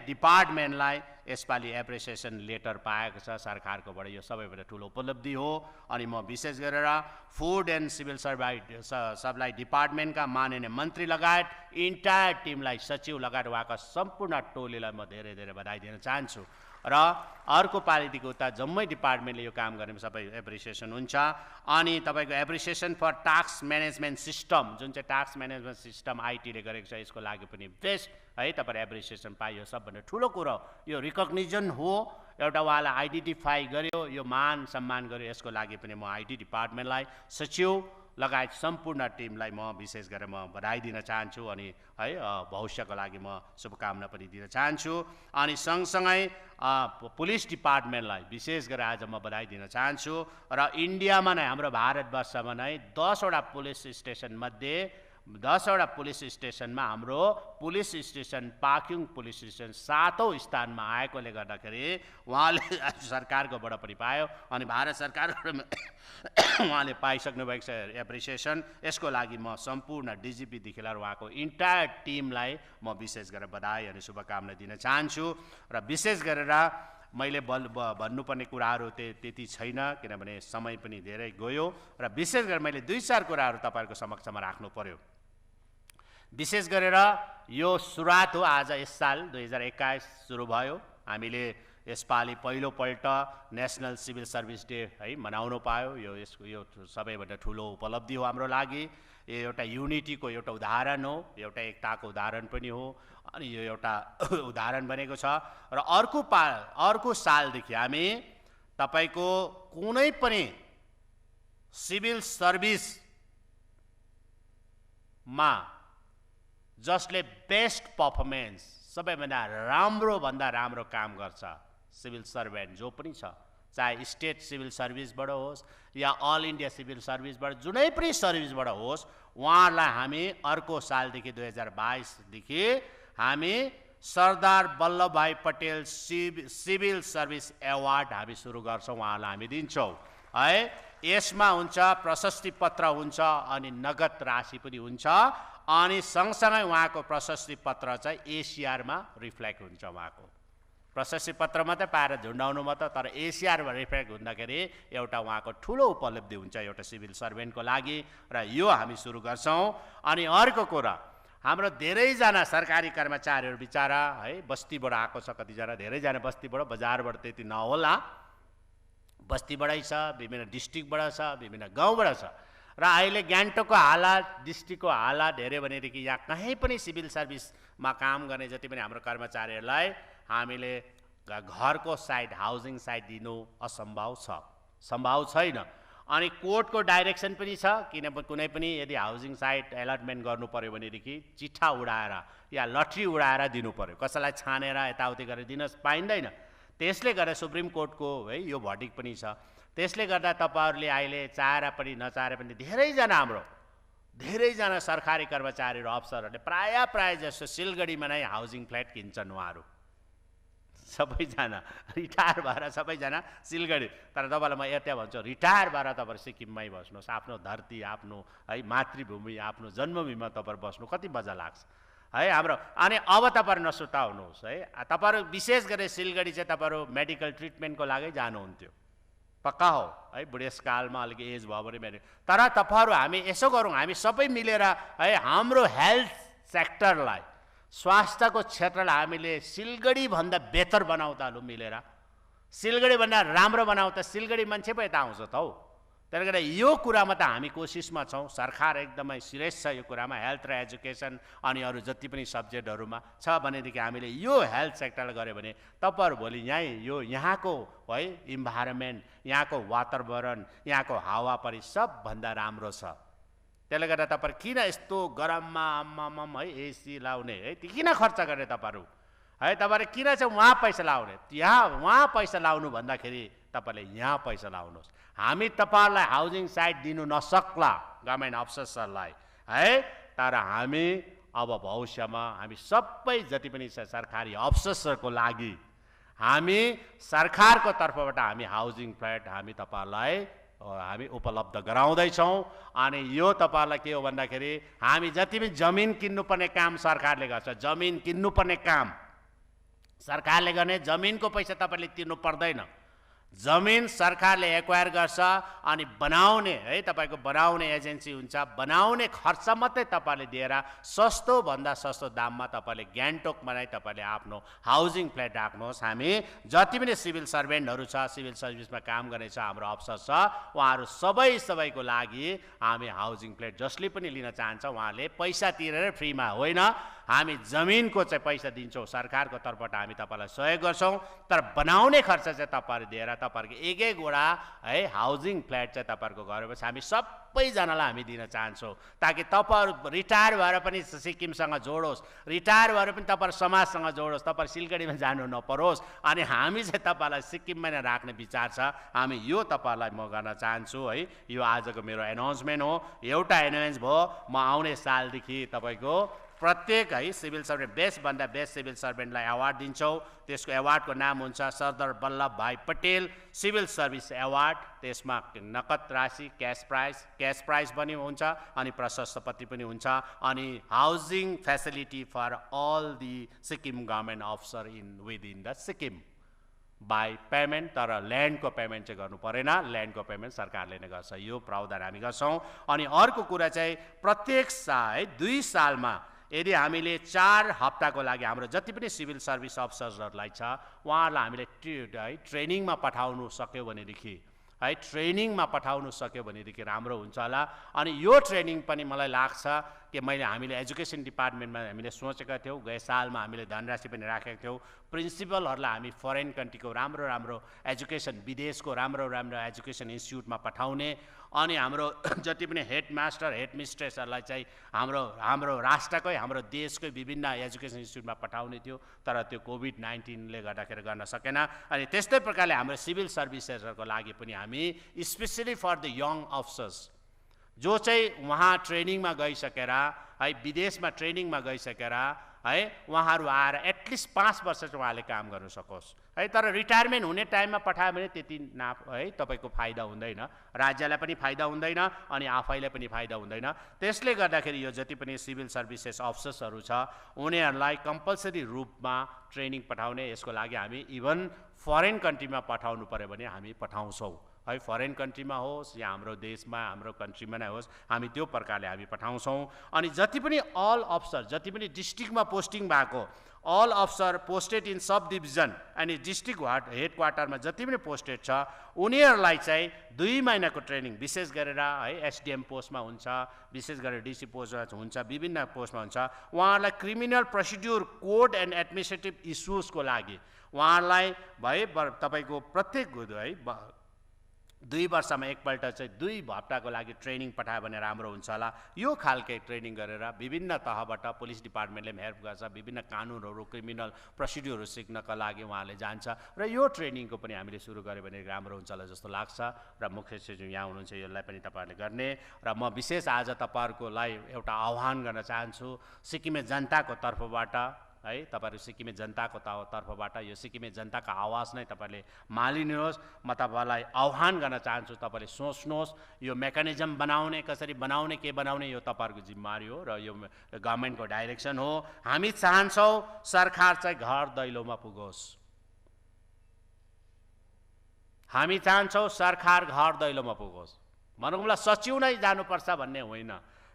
डिपार्टमेन्टलाई यसपालि एप्रिसिएसन लेटर पाएको छ सरकारकोबाट। यो सबैभन्दा ठुलो उपलब्धि हो। अनि म विशेष गरेर फुड एन्ड सिभिल सप्लाई डिपार्टमेन्टका माननीय मन्त्री लगायत इन्टायर टिमलाई, सचिव लगायत उहाँका सम्पूर्ण टोलीलाई म धेरै बधाई दिन चाहन्छु। र अर्को पालिदेखि उता जम्मै डिपार्टमेन्टले यो काम गर्ने सबै एप्रिसिएसन हुन्छ। अनि तपाईँको appreciation for task management system, जुन चाहिँ टास्क म्यानेजमेन्ट सिस्टम आइटीले गरेको छ, यसको लागि पनि बेस्ट तपाईँले एप्रिसिएसन पाइयो। सबभन्दा ठुलो कुरो यो रिकग्निजन हो, एउटा उहाँलाई आइडेन्टिफाई गर्यो, यो मान सम्मान गर्यो। यसको लागि पनि म आइटी डिपार्टमेन्टलाई, सचिव लगायत सम्पूर्ण टिमलाई म विशेष गरेर म बधाई दिन चाहन्छु अनि है भविष्यको लागि म शुभकामना पनि दिन चाहन्छु। अनि सँगसँगै पुलिस डिपार्टमेन्टलाई विशेष गरेर आज म बधाई दिन चाहन्छु र इन्डियामा नै हाम्रो भारतवर्षमा नै 10 वटा पुलिस स्टेसनमध्ये 10 वटा पुलिस स्टेसनमा हाम्रो police station Pakyong police station 7औं स्थानमा आएकोले गर्दाखेरि उहाँले सरकारकोबाट पनि पायो अनि भारत सरकारबाट उहाँले पाइसक्नु भएको छ एप्रिसिएसन। यसको लागि म सम्पूर्ण डिजिपीदेखि लिएर उहाँको इन्टायर टिमलाई म विशेष गरेर बधाई अनि शुभकामना दिन चाहन्छु र विशेष गरेर मैले भन्नुपर्ने कुराहरू त्यति छैन किनभने समय पनि धेरै गयो र विशेष गरेर मैले 2-4 कुराहरू तपाईहरुको समक्षमा राख्नु पर्यो। विशेष गरेर यो सुरुवात हो, आज यस साल 2021 सुरु भयो। हामीले यसपालि पहिलोपल्ट नेशनल सिभिल सर्भिस डे है मनाउन पायो। यो सबैभन्दा ठुलो उपलब्धि हो हाम्रो लागि। यो एउटा युनिटीको एउटा उदाहरण हो, एउटा एकताको उदाहरण पनि हो अनि यो एउटा उदाहरण बनेको छ र अर्को सालदेखि हामी तपाईको कुनै पनि सिभिल सर्भिसमा जसले बेस्ट परफर्मेन्स सबैभन्दा राम्रो काम गर्छ सिभिल सर्भेन्ट जो पनि छ, चाहे स्टेट सिभिल सर्भिसबाट होस् या अल इन्डिया सिभिल सर्भिसबाट जुनै पनि सर्भिसबाट होस्, उहाँहरूलाई हामी अर्को सालदेखि 2022 देखि हामी Sardar Vallabhbhai Patel civil service award हामी सुरु गर्छौं, उहाँलाई हामी दिन्छौं है। यसमा हुन्छ प्रशस्ति पत्र हुन्छ अनि नगद राशि पनि हुन्छ अनि सँगसँगै उहाँको प्रशस्ति पत्र चाहिँ एसिआरमा रिफ्लेक्ट हुन्छ। उहाँको प्रशस्ति पत्र मात्रै पाएर झुन्डाउनु मात्र, तर एसिआरमा रिफ्लेक्ट हुँदाखेरि एउटा उहाँको ठुलो उपलब्धि हुन्छ एउटा सिभिल सर्भेन्टको लागि र यो हामी सुरु गर्छौं। अनि अर्को कुरा, हाम्रो धेरैजना सरकारी कर्मचारीहरू बिचारा है बस्तीबाट आएको छ, कतिजना धेरैजना बस्तीबाट, बजारबाट त्यति नहोला, बस्तीबाटै छ, विभिन्न डिस्ट्रिक्टबाट छ, विभिन्न गाउँबाट छ र अहिले गान्तोकको हालत, डिस्ट्रिक्टको हालत हेर्यो भनेदेखि यहाँ कहीँ पनि सिभिल सर्भिसमा काम गर्ने जति पनि हाम्रो कर्मचारीहरूलाई हामीले घरको साइड हाउसिङ साइड दिनु असम्भव छ, सम्भव छैन। अनि कोर्टको डाइरेक्सन पनि छ, किनभने कुनै पनि यदि हाउसिङ साइट एलटमेन्ट गर्नु पर्यो भनेदेखि चिठा उडाएर या लट्री उडाएर दिनु पर्यो, कसैलाई छानेर यताउति गरेर दिन पाइँदैन। त्यसले गर्दा सुप्रिम कोर्टको है यो भर्डिक्ट पनि छ। त्यसले गर्दा तपाईहरुले अहिले चाहेर पनि नचाहेर पनि धेरैजना सरकारी कर्मचारीहरू अफसरहरूले प्राय जस्तो सिलगढीमा नै हाउसिङ फ्ल्याट किन्छन्। उहाँहरू सबैजना रिटायर भएर सबैजना सिलगढी, तर तपाईलाई म यता भन्छु रिटायर भएर तपाईहरु सिक्किममै बस्नुहोस्, आफ्नो धरती, आफ्नो है मातृभूमि, आफ्नो जन्मभूमिमा तपाईहरु बस्नु कति मजा लाग्छ है हाम्रो। अनि अब तपाईहरु नसुर्ताउनुहोस् है, तपाईहरु विशेष गरी सिलगढी चाहिँ तपाईहरु मेडिकल ट्रिटमेन्टको लागि जानुहुन्थ्यो, पक्का हो है, बुढेसकालमा अलिक एज भयो भने। तर तपाईहरु हामी यसो गरौँ, हामी सबै मिलेर है हाम्रो हेल्थ सेक्टरलाई, स्वास्थ्यको क्षेत्रलाई हामीले सिलगढी भन्दा बेहतर बनाउ त, मिलेर सिलगढी भन्दा राम्रो बनाउ त, सिलगढी मान्छे पो यता आउँछ त हौ। त्यसले गर्दा यो कुरामा त हामी कोसिसमा छौँ, सरकार एकदमै सिरियस छ यो कुरामा, हेल्थ र एजुकेसन अनि अरू जति पनि सब्जेक्टहरूमा छ भनेदेखि हामीले यो हेल्थ सेक्टरलाई गऱ्यो भने तपाईहरु भोलि यहाँको है इन्भाइरोमेन्ट, यहाँको वातावरण, यहाँको हावापानी सबभन्दा राम्रो छ। त्यसले गर्दा तपाईहरु किन यस्तो गरममा आम्माम है एसी लाउने है, किन खर्च गर्ने तपाईहरु है, तपाईहरु किन चाहिँ वहाँ पैसा लाउने, वहाँ पैसा लाउनु भन्दाखेरि तपाईले यहाँ पैसा लाउनुहोस्। हामी तपाईहरुलाई हाउसिङ साइट दिनु नसक्ला गभर्नमेन्ट अफिसर्सहरूलाई है, तर हामी अब भविष्यमा हामी सबै जति पनि सरकारी अफिसर्सहरूको लागि हामी सरकारको तर्फबाट हामी हाउसिङ फ्ल्याट हामी तपाईहरुलाई हामी उपलब्ध गराउँदैछौँ। अनि यो तपाईहरुलाई के हो भन्दाखेरि हामी जति पनि जमिन किन्नुपर्ने काम सरकारले गर्छ, जमिन किन्नुपर्ने काम सरकारले गर्ने, जमिनको पैसा तपाईले तिर्नु पर्दैन, जमिन सरकारले एक्वायर गर्छ अनि बनाउने है तपाईको बनाउने एजेन्सी हुन्छ, बनाउने खर्च मात्रै तपाईले दिएर सस्तो भन्दा सस्तो दाममा तपाईले गान्तोकमा नै तपाईले आफ्नो हाउसिङ फ्ल्याट राख्नुहोस्। हामी जति पनि सिभिल सर्भेन्टहरू छ, सिभिल सर्भिसमा काम गर्ने छ, हाम्रो अफसर छ, उहाँहरू सबैको लागि हामी हाउसिङ फ्ल्याट जसले पनि लिन चाहन्छ उहाँले पैसा तिरेर फ्रीमा होइन, हामी जमिनको चाहिँ पैसा दिन्छौँ, सरकारको तर्फबाट हामी तपाईलाई सहयोग गर्छौँ, तर बनाउने खर्च चाहिँ तपाईहरु दिएर तपाईहरुको एक वटा है हाउसिङ फ्ल्याट चाहिँ तपाईहरुको घरपछि हामी सब सबैजनालाई हामी दिन चाहन्छौँ, ताकि तपाईँहरू रिटायर भएर पनि सिक्किमसँग जोडोस्, रिटायर भएर पनि तपाईँहरू समाजसँग जोडोस्, तपाईँहरू सिलगढीमा जानु नपरोस्। अनि हामी चाहिँ तपाईँलाई सिक्किममा नै राख्ने विचार छ। हामी यो तपाईँहरूलाई म गर्न चाहन्छु है। यो आजको मेरो एनाउन्समेन्ट हो। एउटा एनाउन्स भयो, म आउने सालदेखि तपाईँको प्रत्येक है सिभिल सर्भेन्ट बेस्टभन्दा बेस्ट सिभिल सर्भेन्टलाई अवार्ड दिन्छौँ। त्यसको अवार्डको नाम हुन्छ सरदार वल्लभ भाइ पटेल सिभिल सर्भिस अवार्ड। त्यसमा नगद राशि क्यास प्राइज पनि हुन्छ अनि प्रशस्ति पत्र पनि हुन्छ अनि housing facility for all the Sikkim government officer within the Sikkim by payment. तर ल्यान्डको पेमेन्ट चाहिँ गर्नु परेन, ल्यान्डको पेमेन्ट सरकारले नै गर्छ। यो प्रावधान हामी गर्छौँ। अनि अर्को कुरा चाहिँ प्रत्येक 2 सालमा यदि हामीले 4 हप्ताको लागि हाम्रो जति पनि सिभिल सर्भिस अफिसर्सहरूलाई छ उहाँहरूलाई हामीले ट्रेनिङमा पठाउनु सक्यो भनेदेखि है, ट्रेनिङमा पठाउनु सक्यो भनेदेखि राम्रो हुन्छ होला। अनि यो ट्रेनिङ पनि मलाई लाग्छ कि हामीले एजुकेसन डिपार्टमेन्टमा हामीले सोचेका थियौँ। गए सालमा हामीले धनराशि पनि राखेका थियौँ। प्रिन्सिपलहरूलाई हामी फरेन कन्ट्रीको राम्रो एजुकेसन, विदेशको राम्रो एजुकेसन इन्स्टिट्युटमा पठाउने अनि हाम्रो जति पनि हेड मास्टर हेड मिस्ट्रेसहरूलाई चाहिँ हाम्रो राष्ट्रकै हाम्रो देशकै विभिन्न एजुकेसन इन्स्टिट्युटमा पठाउने थियो। तर त्यो कोभिड-19ले गर्दाखेरि गर्न सकेन। अनि त्यस्तै प्रकारले हाम्रो सिभिल सर्भिसेसहरूको लागि पनि हामी specially for the young officers जो चाहिँ उहाँ ट्रेनिङमा गइसकेर है, विदेशमा ट्रेनिङमा गइसकेर है, उहाँहरू आएर एटलिस्ट 5 वर्ष चाहिँ उहाँले काम गर्नु सकोस् है। तर रिटायरमेन्ट हुने टाइममा पठायो भने त्यति है तपाईँको फाइदा हुँदैन, राज्यलाई पनि फाइदा हुँदैन अनि आफैलाई पनि फाइदा हुँदैन। त्यसले गर्दाखेरि यो जति पनि सिभिल सर्भिसेस अफिसर्सहरू छ उनीहरूलाई कम्पलसरी रूपमा ट्रेनिङ पठाउने। यसको लागि हामी इभन फरेन कन्ट्रीमा पठाउनु पऱ्यो भने हामी पठाउँछौँ है। फरेन कन्ट्रीमा होस् या हाम्रो देशमा हाम्रो कन्ट्रीमा नै होस्, हामी त्यो प्रकारले हामी पठाउँछौँ। अनि जति पनि अल अफिसर, जति पनि डिस्ट्रिक्टमा पोस्टिङ भएको all officer posted in sub division अनि डिस्ट्रिक्ट हेड क्वार्टरमा जति पनि पोस्टेड छ उनीहरूलाई चाहिँ 2 महिनाको ट्रेनिङ विशेष गरेर है एसडिएम पोस्टमा हुन्छ, विशेष गरेर डिसी पोस्टमा हुन्छ, विभिन्न पोस्टमा हुन्छ। उहाँहरूलाई criminal procedure code and administrative इस्युजको लागि उहाँहरूलाई तपाईँको प्रत्येक है 2 वर्षमा एकपल्ट चाहिँ 2 हप्ताको लागि ट्रेनिङ पठायो भने राम्रो हुन्छ होला। यो खालके ट्रेनिङ गरेर विभिन्न तहबाट पुलिस डिपार्टमेन्टले पनि हेल्प गर्छ, विभिन्न कानुनहरू क्रिमिनल प्रोसिड्युरहरू सिक्नका लागि उहाँले जान्छ र यो ट्रेनिङको पनि हामीले सुरु गऱ्यो भने राम्रो हुन्छ होला जस्तो लाग्छ। र मुख्य सचिव यहाँ हुनुहुन्छ, यसलाई पनि तपाईँहरूले गर्ने। र म विशेष आज तपाईँहरूलाई एउटा आह्वान गर्न चाहन्छु सिक्किमे जनताको तर्फबाट है, तपाईँहरू सिक्किमे जनताको तर्फबाट यो सिक्किमे जनताको आवाज नै तपाईँले मानिलिनुहोस्। म तपाईँलाई आह्वान गर्न चाहन्छु, तपाईँले सोच्नुहोस् यो मेकानिजम बनाउने, कसरी बनाउने, के बनाउने यो तपाईँहरूको जिम्मेवारी हो र यो गभर्मेन्टको डाइरेक्सन हो। हामी चाहन्छौँ सरकार चाहिँ घर दैलोमा पुगोस्, हामी चाहन्छौँ सरकार घर दैलोमा पुगोस्। भनौँ मलाई सचिव नै जानुपर्छ भन्ने होइन,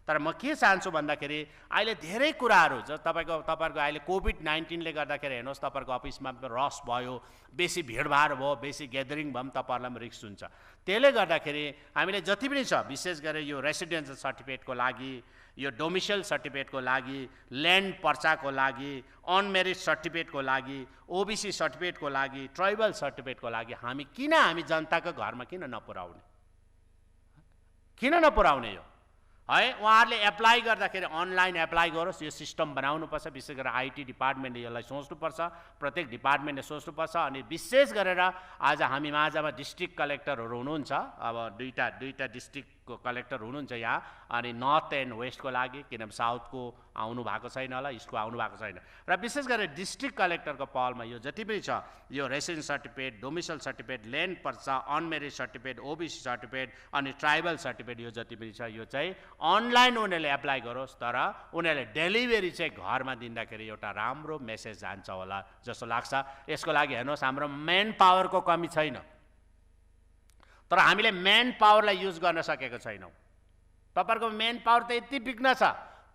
तर म के चाहन्छु भन्दाखेरि अहिले धेरै कुराहरू तपाईँहरूको अहिले कोभिड-19ले गर्दाखेरि हेर्नुहोस् तपाईँहरूको अफिसमा रस भयो, बेसी भिडभाड भयो, बेसी ग्यादरिङ भयो, तपाईँहरूलाई पनि रिस्क हुन्छ। त्यसले गर्दाखेरि हामीले जति पनि छ विशेष गरेर यो रेसिडेन्सियल सर्टिफिकेटको लागि, यो डोमिसाइल सर्टिफिकेटको लागि, ल्यान्ड पर्चाको लागि, अनमेरिट सर्टिफिकेटको लागि, ओबिसी सर्टिफिकेटको लागि, ट्राइबल सर्टिफिकेटको लागि हामी जनताको घरमा किन नपुर्याउने यो है। उहाँहरूले एप्लाई गर्दाखेरि अनलाइन एप्लाई गरोस्, यो सिस्टम बनाउनुपर्छ। विशेष गरेर आइटी डिपार्टमेन्टले यसलाई सोच्नुपर्छ, प्रत्येक डिपार्टमेन्टले सोच्नुपर्छ। अनि विशेष गरेर आज हामी माझमा डिस्ट्रिक्ट कलेक्टरहरू हुनुहुन्छ, अब दुईटा डिस्ट्रिक्टको कलेक्टर हुनुहुन्छ यहाँ, अनि नर्थ एन्ड वेस्टको लागि, किनभने साउथको आउनु भएको छैन होला, इस्टको आउनु भएको छैन। र विशेष गरेर डिस्ट्रिक्ट कलेक्टरको पहलमा यो जति पनि छ यो residence certificate, domicile certificate, land पर्चा, अनमेरिट सर्टिफिकेट, ओबिसी सर्टिफिकेट अनि ट्राइबल सर्टिफिकेट यो जति पनि छ यो चाहिँ अनलाइन उनीहरूले एप्लाई गरोस्। तर उनीहरूले डेलिभरी चाहिँ घरमा दिँदाखेरि एउटा राम्रो मेसेज जान्छ होला जस्तो लाग्छ। यसको लागि हेर्नुहोस् हाम्रो मेन पावरको कमी छैन, तर हामीले मेन पावरलाई युज गर्न सकेको छैनौँ। तपाईँहरूको मेन पावर त यति बिग्न छ,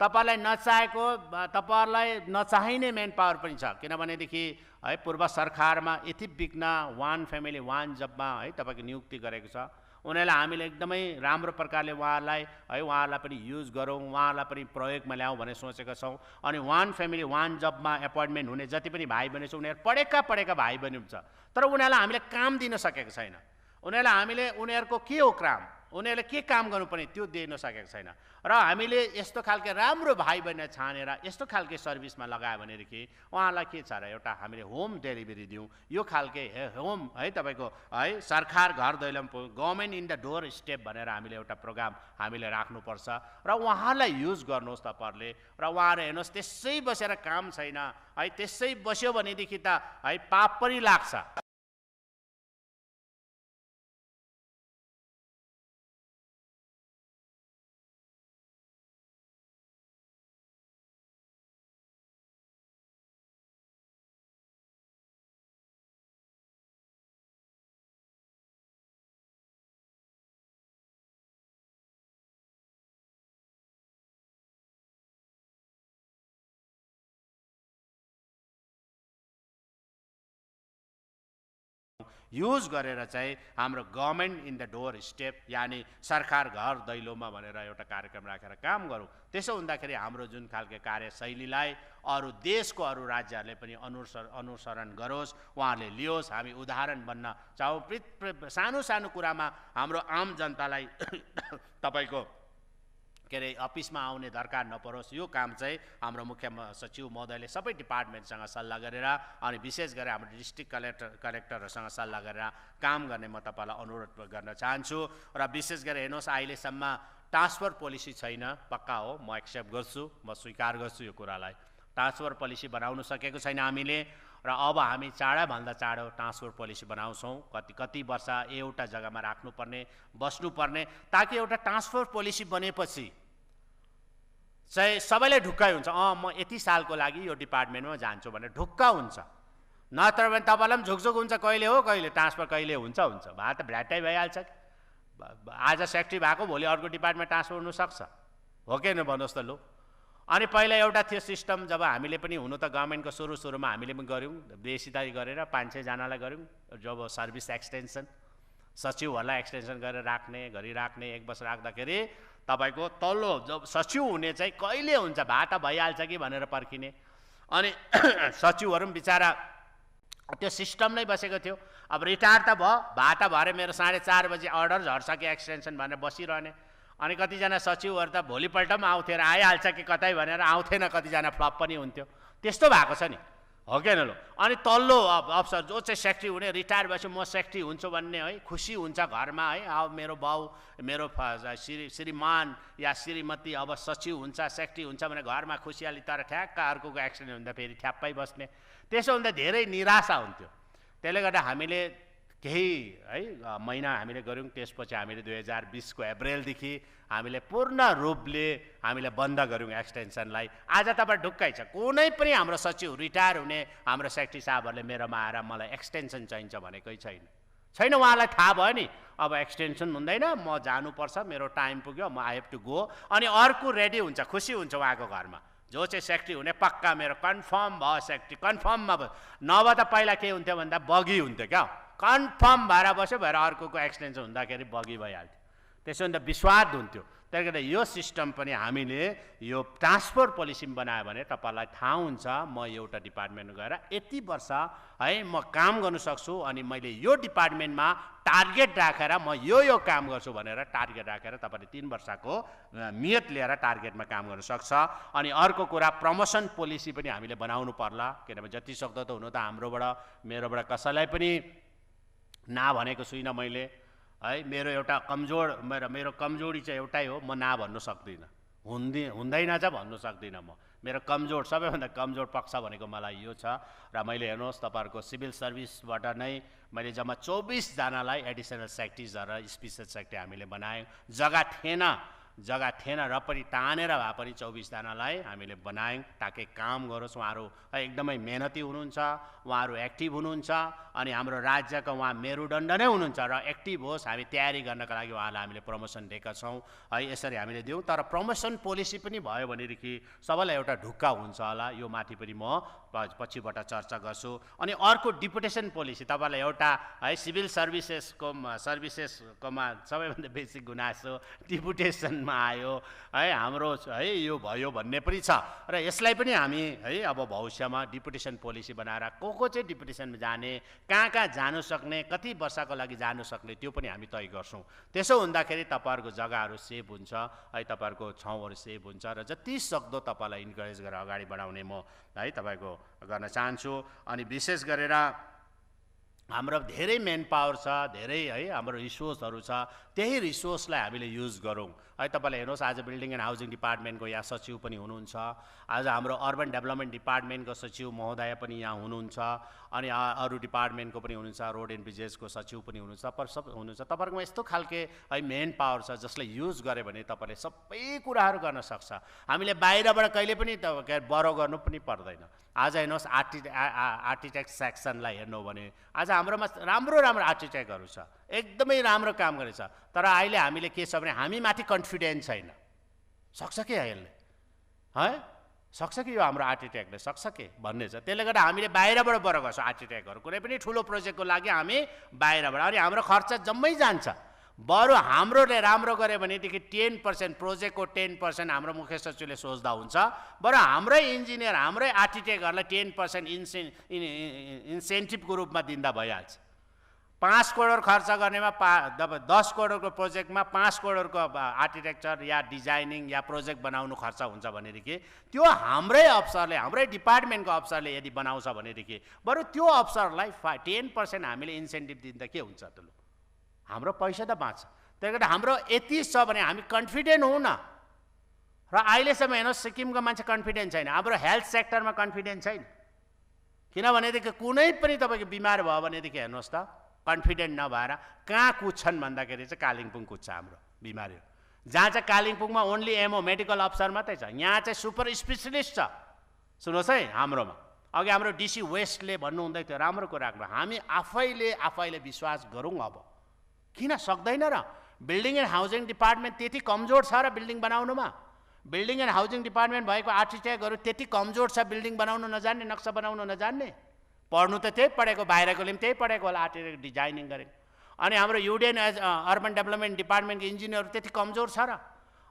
तपाईँलाई नचाहेको, तपाईँहरूलाई नचाहिने मेन पावर पनि छ। किनभनेदेखि है पूर्व सरकारमा यति बिग्न 1 फ्यामिली 1 जबमा है तपाईँको नियुक्ति गरेको छ। उनीहरूलाई हामीले एकदमै राम्रो प्रकारले उहाँहरूलाई पनि युज गरौँ, उहाँहरूलाई पनि प्रयोगमा ल्याउँ भनेर सोचेका छौँ। अनि 1 फ्यामिली 1 जबमा एपोइन्टमेन्ट हुने जति पनि भाइ बहिनी छ उनीहरू पढेका भाइ बहिनी हुन्छ, तर उनीहरूलाई हामीले काम दिन सकेको छैन। उनीहरूलाई हामीले उनीहरूको के हो काम, उनीहरूले के काम गर्नुपर्ने त्यो दिन सकेको छैन। र हामीले यस्तो खालके राम्रो भाइ बहिनी छानेर यस्तो खालके सर्भिसमा लगायो भनेदेखि उहाँलाई के छ र एउटा हामीले होम डेलिभरी दिउँ, यो खालके होम है तपाईँको है सरकार घर दैलो government in the door step भनेर हामीले एउटा प्रोग्राम हामीले राख्नुपर्छ र उहाँलाई युज गर्नुहोस् तपाईँहरूले। र उहाँहरू हेर्नुहोस् त्यसै बसेर काम छैन है, त्यसै बस्यो भनेदेखि त है पाप पनि लाग्छ। युज गरेर चाहिँ हाम्रो government in the door step यानि सरकार घर दैलोमा भनेर एउटा कार्यक्रम राखेर काम गरौँ। त्यसो हुँदाखेरि हाम्रो जुन खालको कार्यशैलीलाई अरू देशको अरू राज्यहरूले पनि अनुसरण गरोस्, उहाँहरूले लियोस्, हामी उदाहरण बन्न चाहौँ। सानो सानो कुरामा हाम्रो आम जनतालाई तपाईँको के अरे अफिसमा आउने दरकार नपरोस्, यो काम चाहिँ हाम्रो मुख्य सचिव महोदयले सबै डिपार्टमेन्टसँग सल्लाह गरेर अनि विशेष गरेर हाम्रो डिस्ट्रिक्ट कलेक्टरहरूसँग सल्लाह गरेर काम गर्ने म तपाईँलाई अनुरोध गर्न चाहन्छु। र विशेष गरेर हेर्नुहोस् अहिलेसम्म ट्रान्सफर पोलिसी छैन, पक्का हो, म एक्सेप्ट गर्छु, म स्वीकार गर्छु यो कुरालाई। ट्रान्सफर पोलिसी बनाउन सकेको छैन हामीले र अब हामी चाँडोभन्दा चाँडो ट्रान्सफर पोलिसी बनाउँछौँ। कति वर्ष एउटा जग्गामा राख्नुपर्ने बस्नुपर्ने, ताकि एउटा ट्रान्सफर पोलिसी बनेपछि चाहिँ सबैलाई ढुक्कै हुन्छ, म यति सालको लागि यो डिपार्टमेन्टमा जान्छु भनेर ढुक्क हुन्छ। नत्र भने तपाईँलाई पनि झुकझुक हुन्छ, कहिले हो कहिले ट्रान्सफर कहिले हुन्छ भए त भ्ल्याटै भइहाल्छ। आज सेक्रेटरी भएको भोलि अर्को डिपार्टमेन्ट ट्रान्सफर हुनसक्छ, हो कि न भन्नुहोस् त लु। अनि पहिला एउटा थियो सिस्टम, जब हामीले पनि हुनु त गभर्मेन्टको सुरुमा हामीले पनि गऱ्यौँ, बेसिदारी गरेर 500 जनालाई गऱ्यौँ। जब सर्भिस एक्सटेन्सन सचिवहरूलाई एक्सटेन्सन गरेर गरिराख्ने 1 वर्ष राख्दाखेरि तपाईँको तल्लो जब सचिव हुने चाहिँ कहिले हुन्छ, भए त भइहाल्छ कि भनेर पर्खिने। अनि सचिवहरू पनि बिचरा त्यो सिस्टम नै बसेको थियो। अब रिटायर त भए त भरे मेरो 4:30 बजे अर्डर झर्छ कि एक्सटेन्सन भनेर बसिरहने। अनि कतिजना सचिवहरू त भोलिपल्ट पनि आउँथ्यो र आइहाल्छ कि कतै भनेर आउँथेन, कतिजना फ्लप पनि हुन्थ्यो। त्यस्तो भएको छ नि, हो कि न लु। अनि तल्लो अफसर जो चाहिँ सेक्रेटरी हुने, रिटायर भएपछि म सेक्रेटरी हुन्छु भन्ने है खुसी हुन्छ घरमा है, अब मेरो बाउ मेरो श्रीमान या श्रीमती अब सचिव हुन्छ सेक्रेटरी हुन्छ भने घरमा खुसियाली। तर ठ्याक्क अर्कोको एक्सिडेन्ट हुँदा फेरि ठ्याप्पै बस्ने, त्यसो हुँदा धेरै निराशा हुन्थ्यो। त्यसले गर्दा हामीले केही है महिना हामीले गऱ्यौँ। त्यसपछि हामीले 2020को अप्रिलदेखि हामीले पूर्ण रूपले हामीले बन्द गऱ्यौँ एक्सटेन्सनलाई। आज तपाईँ ढुक्कै छ, कुनै पनि हाम्रो सचिव रिटायर हुने हाम्रो सेक्रेटरी साहबहरूले मेरोमा आएर मलाई एक्सटेन्सन चाहिन्छ भनेकै छैन। उहाँलाई थाहा भयो नि अब एक्सटेन्सन हुँदैन, म जानुपर्छ, मेरो टाइम पुग्यो, म आई हेभ टु गो। अनि अर्को रेडी हुन्छ, खुसी हुन्छ उहाँको घरमा, जो चाहिँ सेक्रेटरी हुने पक्का मेरो कन्फर्म भयो सेक्रेटरी, कन्फर्ममा भयो। नभए त पहिला के हुन्थ्यो भन्दा बगी हुन्थ्यो क्या, कन्फर्म भएर बस्यो भएर अर्कोको एक्सटेन्सन हुँदाखेरि बगी भइहाल्थ्यो। त्यसो भने त विस्वाद हुन्थ्यो। त्यसले गर्दा यो सिस्टम पनि हामीले यो ट्रान्सफर पोलिसी बनायो भने तपाईँलाई थाहा हुन्छ म एउटा डिपार्टमेन्टमा गएर यति वर्ष है म काम गर्नु सक्छु, अनि मैले यो डिपार्टमेन्टमा टार्गेट राखेर म यो काम गर्छु भनेर टार्गेट राखेर तपाईँले 3 वर्षको नियत लिएर टार्गेटमा काम गर्न सक्छ। अनि अर्को कुरा प्रमोसन पोलिसी पनि हामीले बनाउनु पर्ला, किनभने जति सक्दो त हुनु त हाम्रोबाट मेरोबाट कसैलाई पनि भनेको छुइनँ मैले है। मेरो एउटा मेरो कमजोरी चाहिँ एउटै हो, म भन्नु सक्दिनँ, हुँदैन चाहिँ भन्नु सक्दिनँ। मेरो सबैभन्दा कमजोर पक्ष भनेको मलाई यो छ। र मैले हेर्नुहोस् तपाईँहरूको सिभिल सर्भिसबाट नै मैले जम्मा 24 जनालाई एडिसनल सेक्रेटरिज र स्पेसल सेक्रेटरी हामीले बनायौँ। जग्गा थिएन र पनि तानेर भए पनि 24 जनालाई हामीले बनायौँ, ताकि काम गरोस्। उहाँहरू एकदमै मेहनती हुनुहुन्छ, उहाँहरू एक्टिभ हुनुहुन्छ, अनि हाम्रो राज्यको उहाँ मेरुदण्ड नै हुनुहुन्छ र एक्टिभ होस्, हामी तयारी गर्नका लागि उहाँलाई हामीले प्रमोसन दिएका छौँ है। यसरी हामीले दिउँ। तर प्रमोसन पोलिसी पनि भयो भनेदेखि सबैलाई एउटा ढुक्का हुन्छ होला, यो माथि पनि म पछिबाट चर्चा गर्छु। अनि अर्को डिपुटेसन पोलिसी, तपाईँलाई एउटा है सिभिल सर्भिसेसकोमा सबैभन्दा बेसी गुनासो डिपुटेसन डिप्रेसनमा आयो है, हाम्रो है यो भयो भन्ने पनि छ र यसलाई पनि हामी है अब भविष्यमा डिपुटेसन पोलिसी बनाएर को चाहिँ डिपुटेसनमा जाने, कहाँ कहाँ जानु सक्ने, कति वर्षको लागि जानु सक्ने त्यो पनि हामी तय गर्छौँ। त्यसो हुँदाखेरि तपाईँहरूको जग्गाहरू सेभ हुन्छ है, तपाईँहरूको ठाउँहरू सेभ हुन्छ र जति सक्दो तपाईँलाई इन्करेज गरेर अगाडि बढाउने म है तपाईँको गर्न चाहन्छु। अनि विशेष गरेर हाम्रो धेरै मेन पावर छ, धेरै है हाम्रो रिसोर्सहरू छ, त्यही रिसोर्सलाई हामीले युज गरौँ है। तपाईँले हेर्नुहोस् आज बिल्डिङ एन्ड हाउसिङ डिपार्टमेन्टको यहाँ सचिव पनि हुनुहुन्छ, आज हाम्रो अर्बन डेभलपमेन्ट डिपार्टमेन्टको सचिव महोदय पनि यहाँ हुनुहुन्छ, अनि अरू डिपार्टमेन्टको पनि हुनुहुन्छ, रोड एन्ड ब्रिजेसको सचिव पनि हुनुहुन्छ, सब हुनुहुन्छ। तपाईँहरूकोमा यस्तो खालके है मेन पावर छ जसलाई युज गऱ्यो भने तपाईँले सबै कुराहरू गर्न सक्छ। हामीले बाहिरबाट कहिले पनि बरो गर्नु पनि पर्दैन। आज हेर्नुहोस् आर्किटेक्ट सेक्सनलाई हेर्नु भने आज हाम्रोमा राम्रो राम्रो आर्किटेक्टहरू छ, एकदमै राम्रो काम गरेछ, तर अहिले हामीले के छ भने हामी माथि कन्फिडेन्स छैन। सक्छ के यसले है, सक्छ कि यो हाम्रो आर्किटेक्टले सक्छ के भन्ने छ। त्यसले गर्दा हामीले बाहिरबाट बरो गर्छौँ आर्किटेक्टहरू, कुनै पनि ठुलो प्रोजेक्टको लागि हामी बाहिरबाट, अनि हाम्रो खर्च जम्मै जान्छ। बरु हाम्रोले राम्रो गऱ्यो भनेदेखि 10% प्रोजेक्टको 10% हाम्रो मुख्य सचिवले सोच्दा हुन्छ, बरु हाम्रै इन्जिनियर हाम्रै आर्किटेक्टहरूलाई 10% इन्सेन्टिभको रूपमा दिँदा भइहाल्छ। 5 करोड खर्च गर्नेमा 10 करोडको प्रोजेक्टमा 5 करोडको आर्किटेक्चर या डिजाइनिङ या प्रोजेक्ट बनाउनु खर्च हुन्छ भनेदेखि त्यो हाम्रै अफसरले हाम्रै डिपार्टमेन्टको अफसरले यदि बनाउँछ भनेदेखि बरु त्यो अफसरलाई 10% हामीले इन्सेन्टिभ दिँदा के हुन्छ त? लु हाम्रो पैसा त बाँच्छ। त्यसले गर्दा हाम्रो यति छ भने हामी कन्फिडेन्ट हौँ न। र अहिलेसम्म हेर्नुहोस् सिक्किमको मान्छे कन्फिडेन्ट छैन, हाम्रो हेल्थ सेक्टरमा कन्फिडेन्ट छैन। किनभनेदेखि कुनै पनि तपाईँको बिमार भयो भनेदेखि हेर्नुहोस् त कन्फिडेन्ट नभएर कहाँ कुद्छन् भन्दाखेरि चाहिँ कालिम्पोङ कुद्छ हाम्रो बिमारीहरू। जहाँ चाहिँ कालिम्पोङमा ओन्ली एमओ मेडिकल अफसर मात्रै छ, यहाँ चाहिँ सुपर स्पेसलिस्ट छ। सुन्नुहोस् है, हाम्रोमा अघि हाम्रो डिसी वेस्टले भन्नुहुँदै थियो राम्रो कुरा राख्नु, हामी आफैले विश्वास गरौँ। अब किन सक्दैन र? बिल्डिङ एन्ड हाउसिङ डिपार्टमेन्ट त्यति कमजोर छ र बिल्डिङ बनाउनुमा? बिल्डिङ एन्ड हाउसिङ डिपार्टमेन्ट भएको आर्किटेक्टहरू त्यति कमजोर छ बिल्डिङ बनाउनु नजान्ने, नक्सा बनाउनु नजान्ने? पढ्नु त त्यही पढेको, बाहिरकोले पनि त्यही पढेको होला, आर्किटेक्ट डिजाइनिङ गरेको। अनि हाम्रो युडिएन अर्बन डेभलपमेन्ट डिपार्टमेन्टको इन्जिनियर त्यति कमजोर छ र?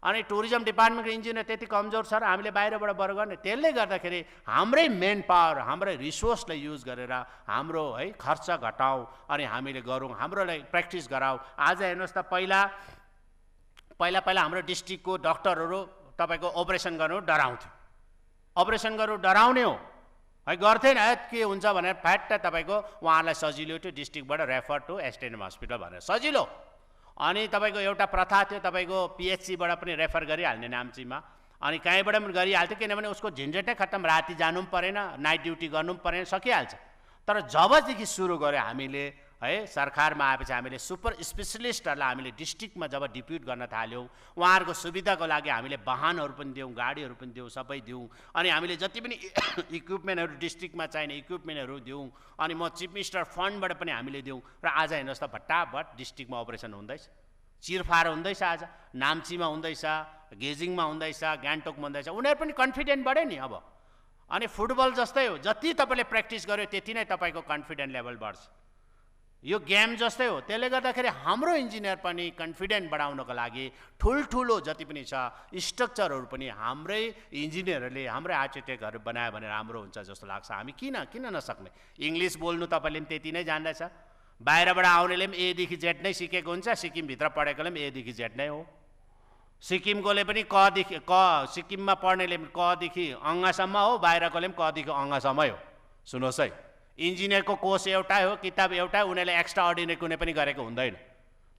अनि टुरिज्म डिपार्टमेन्टको इन्जिनियर त्यति कमजोर छ र? हामीले बाहिरबाट बरु गर्ने। त्यसले गर्दाखेरि हाम्रै मेन पावर हाम्रै रिसोर्सलाई युज गरेर हाम्रो है खर्च घटाउँ अनि हामीले गरौँ, हाम्रोलाई प्र्याक्टिस गराउँ। आज हेर्नुहोस् त पहिला हाम्रो डिस्ट्रिक्टको डक्टरहरू तपाईँको अपरेसन गर्नु डराउँथ्यो, अपरेसन गर्नु डराउने हो है, गर्थेन है के हुन्छ भनेर फ्याट तपाईँको उहाँहरूलाई सजिलो त्यो डिस्ट्रिक्टबाट रेफर टु एसटिएनएम हस्पिटल भनेर सजिलो। अनि तपाईँको एउटा प्रथा थियो तपाईँको पिएचसीबाट पनि रेफर गरिहाल्ने नाम्चीमा, अनि कहीँबाट पनि गरिहाल्थ्यो, किनभने उसको झन्झटै खत्तम, राति जानु पनि परेन, नाइट ड्युटी गर्नु पनि परेन, सकिहाल्छ। तर जबदेखि सुरु गऱ्यो हामीले है सरकारमा आएपछि हामीले सुपर स्पेसलिस्टहरूलाई हामीले डिस्ट्रिक्टमा जब डिप्युट गर्न थाल्यौँ, उहाँहरूको सुविधाको लागि हामीले वाहनहरू पनि दियौँ, गाडीहरू पनि दियौँ, सबै दियौँ। अनि हामीले जति पनि इक्विपमेन्टहरू डिस्ट्रिक्टमा चाहिने इक्विपमेन्टहरू दियौँ, अनि म चिफ मिनिस्टर फन्डबाट पनि हामीले दियौँ। र आज हेर्नुहोस् त भट्टाभट डिस्ट्रिक्टमा अपरेसन हुँदैछ, चिरफार हुँदैछ, आज नाम्चीमा हुँदैछ, गेजिङमा हुँदैछ, गान्तोकमा हुँदैछ। उनीहरू पनि कन्फिडेन्ट बढ्यो नि अब। अनि फुटबल जस्तै हो, जति तपाईँले प्र्याक्टिस गर्यो त्यति नै तपाईँको कन्फिडेन्ट लेभल बढ्छ। यो गेम जस्तै हो। त्यसले गर्दाखेरि हाम्रो इन्जिनियर पनि कन्फिडेन्ट बढाउनको लागि ठुल्ठुलो जति पनि छ स्ट्रक्चरहरू पनि हाम्रै इन्जिनियरहरूले हाम्रै आर्किटेक्टहरू बनायो भने राम्रो हुन्छ जस्तो लाग्छ। हामी किन नसक्ने? इङ्ग्लिस बोल्नु तपाईँले पनि त्यति नै जान्दैछ, बाहिरबाट आउनेले पनि एदेखि जेड नै सिकेको हुन्छ, सिक्किमभित्र पढेकोले पनि एदेखि जेड नै हो, सिक्किमकोले पनि सिक्किममा पढ्नेले पनि कदेखि अङ्गसम्म हो, बाहिरकोले पनि कदेखि अङ्गसम्मै हो। सुन्नुहोस् है, इन्जिनियरको कोर्स एउटै हो, किताब एउटै, उनीहरूले एक्स्ट्रा अर्डिनरी कुनै पनि गरेको हुँदैन।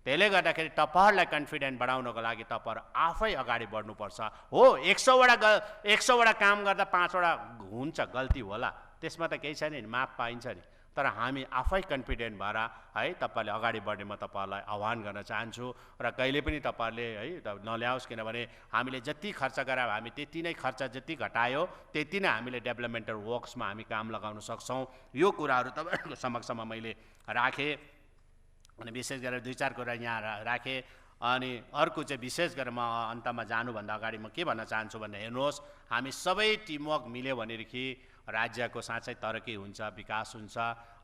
त्यसले गर्दाखेरि तपाईँहरूलाई कन्फिडेन्ट बढाउनको लागि तपाईँहरू आफै अगाडि बढ्नुपर्छ। हो 100वटा काम गर्दा 5वटा हुन्छ गल्ती होला, त्यसमा त केही छैन नि, माफ पाइन्छ नि। तर हामी आफै कन्फिडेन्ट भएर है तपाईँहरूले अगाडि बढ्ने म तपाईँहरूलाई आह्वान गर्न चाहन्छु। र कहिले पनि तपाईँहरूले है नल्याओस्, किनभने हामीले जति खर्च गरायो हामी त्यति नै खर्च जति घटायो त्यति नै हामीले डेभलपमेन्टल वर्क्समा हामी काम लगाउन सक्छौँ। यो कुराहरू तपाईँहरूको समक्षमा मैले राखेँ, अनि विशेष गरेर 2-4 कुरा यहाँ राखेँ। अनि अर्को चाहिँ विशेष गरेर म अन्तमा जानुभन्दा अगाडि म के भन्न चाहन्छु भन्दा हेर्नुहोस्, हामी सबै टिमवर्क मिल्यो भनेदेखि राज्यको साँच्चै तरक्की हुन्छ, विकास हुन्छ।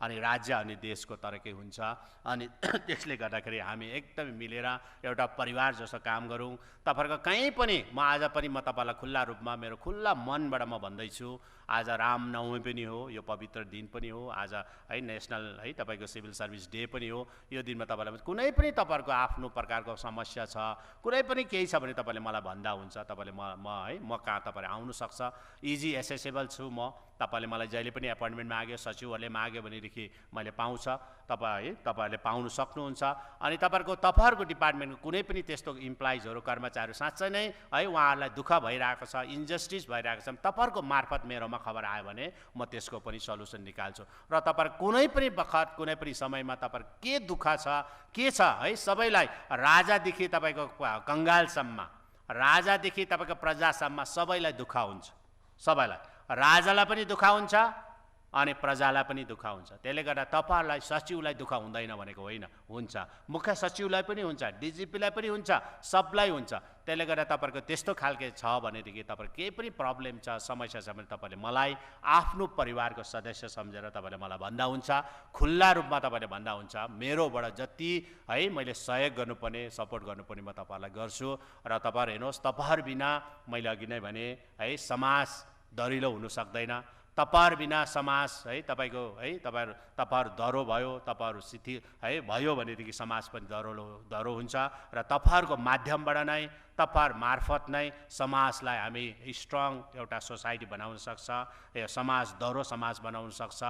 अनि राज्य अनि देशको तरक्की हुन्छ। अनि त्यसले गर्दाखेरि हामी एकदमै मिलेर एउटा परिवार जस्तो काम गरौँ। तपाईँहरूको कहीँ पनि म आज पनि म तपाईँलाई खुल्ला रूपमा मेरो खुल्ला मनबाट म भन्दैछु, आज रामनवमी पनि हो, यो पवित्र दिन पनि हो, आज है नेसनल है तपाईँको सिभिल सर्भिस डे पनि हो। यो दिनमा तपाईँलाई कुनै पनि तपाईँहरूको आफ्नो प्रकारको समस्या छ, कुनै पनि केही छ भने तपाईँले मलाई भन्दा हुन्छ। तपाईँले म कहाँ तपाईँले आउनु सक्छ, इजी एसेसेबल छु म। तपाईँले मलाई जहिले पनि एपोइन्टमेन्ट माग्यो, सचिवहरूले माग्यो भनेदेखि मैले पाउँछ, तपाईँहरूले पाउनु सक्नुहुन्छ। अनि तपाईँहरूको डिपार्टमेन्टको कुनै पनि त्यस्तो इम्प्लोइजहरू कर्मचारीहरू साँच्चै नै है उहाँहरूलाई दुःख भइरहेको छ, इन्जस्टिस भइरहेको छ, तपाईँहरूको मार्फत मेरोमा खबर आयो भने म त्यसको पनि सल्युसन निकाल्छु। र तपाईँहरू कुनै पनि बखत कुनै पनि समयमा तपाईँहरू के दुःख छ के छ है, सबैलाई राजादेखि तपाईँको कङ्गालसम्म, राजादेखि तपाईँको प्रजासम्म सबैलाई दुःख हुन्छ। सबैलाई, राजालाई पनि दुःख हुन्छ अनि प्रजालाई पनि दुःख हुन्छ। त्यसले गर्दा तपाईँहरूलाई सचिवलाई दुःख हुँदैन भनेको होइन, हुन्छ। मुख्य सचिवलाई पनि हुन्छ, डिजिपीलाई पनि हुन्छ, सबलाई हुन्छ। त्यसले गर्दा तपाईँहरूको त्यस्तो खालके छ भनेदेखि तपाईँको केही पनि प्रब्लम छ, समस्या छ भने तपाईँले मलाई आफ्नो परिवारको सदस्य सम्झेर तपाईँले मलाई भन्दा हुन्छ, खुल्ला रूपमा तपाईँले भन्दा हुन्छ। मेरोबाट जति है मैले सहयोग गर्नुपर्ने, सपोर्ट गर्नुपर्ने म तपाईँहरूलाई गर्छु। र तपाईँहरू हेर्नुहोस्, तपाईँहरू बिना मैले अघि नै भने है समाज दरिलो हुनु सक्दैन। तपाईहरु बिना समाज है तपाईको है तपाईहरु दरो भयो, तपाईहरु शिथिल है भयो भनेदेखि समाज पनि दरो हुन्छ। र तपाईहरुको माध्यमबाट नै, तपाईहरु मार्फत नै समाजलाई हामी स्ट्रङ एउटा सोसाइटी बनाउन सक्छ, समाज दरो समाज बनाउन सक्छ,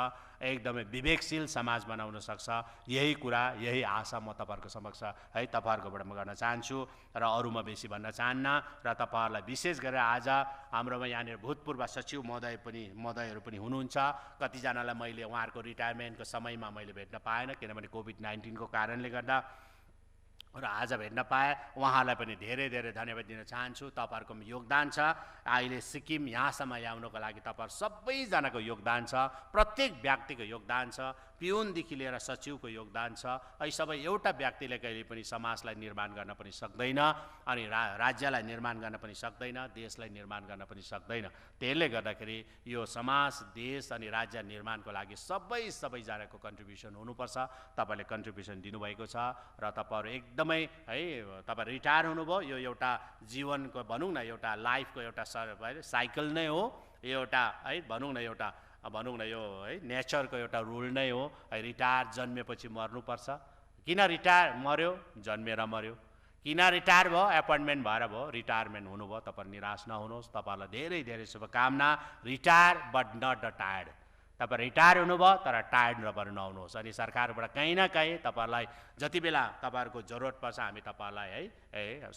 एकदमै विवेकशील समाज बनाउन सक्छ। यही कुरा, यही आशा म तपाईहरुको समक्ष है तपाईहरुकोबाट म गर्न चाहन्छु र अरु म बेसी भन्न चाहन्न। र तपाईहरुलाई विशेष गरेर आज हाम्रोमा यहाँनिर भूतपूर्व सचिव महोदयहरू पनि हुनुहुन्छ। कतिजनालाई मैले उहाँहरूको रिटायरमेन्टको समयमा मैले भेट्न पाएन, किनभने कोभिड-19 को कारणले गर्दा, र आज भेट्न पाए। उहाँलाई पनि धेरै धेरै धन्यवाद दिन चाहन्छु। तपाईहरुको योगदान छ, अहिले सिक्किम यहाँसम्म ल्याउनको लागि तपाईहरु सबैजनाको योगदान छ, प्रत्येक व्यक्तिको योगदान छ, पिउनदेखि लिएर सचिवको योगदान छ। यी सबै एउटा व्यक्तिले कहिले पनि समाजलाई निर्माण गर्न पनि सक्दैन, अनि राज्यलाई निर्माण गर्न पनि सक्दैन, देशलाई निर्माण गर्न पनि सक्दैन। त्यसले गर्दाखेरि यो समाज, देश अनि राज्य निर्माणको लागि सबैजनाको कन्ट्रिब्युसन हुनुपर्छ। तपाईले कन्ट्रिब्युसन दिनुभएको छ र तपाईहरु एकदमै है तपाईहरु रिटायर हुनुभयो, यो एउटा जीवनको भनौँ न एउटा लाइफको एउटा साइकल नै हो, यो एउटा है भनौँ न एउटा यो है नेचरको एउटा रुल नै हो। रिटायर जन्मेपछि मर्नुपर्छ। किन रिटायर मर्यो? जन्मेर मर्यो। किन रिटायर भयो? एपोइन्टमेन्ट भएर भयो, रिटायरमेन्ट हुनुभयो। तपाईहरु निराश नहुनुहोस्, तपाईहरुलाई धेरै धेरै शुभकामना। Retire but not the tired. तपाईहरु रिटायर हुनुभयो तर टायर्ड नहुनुहोस्। अनि सरकारबाट कहीँ न कहीँ तपाईहरुलाई जति बेला तपाईहरुको जरुरत पर्छ हामी तपाईहरुलाई है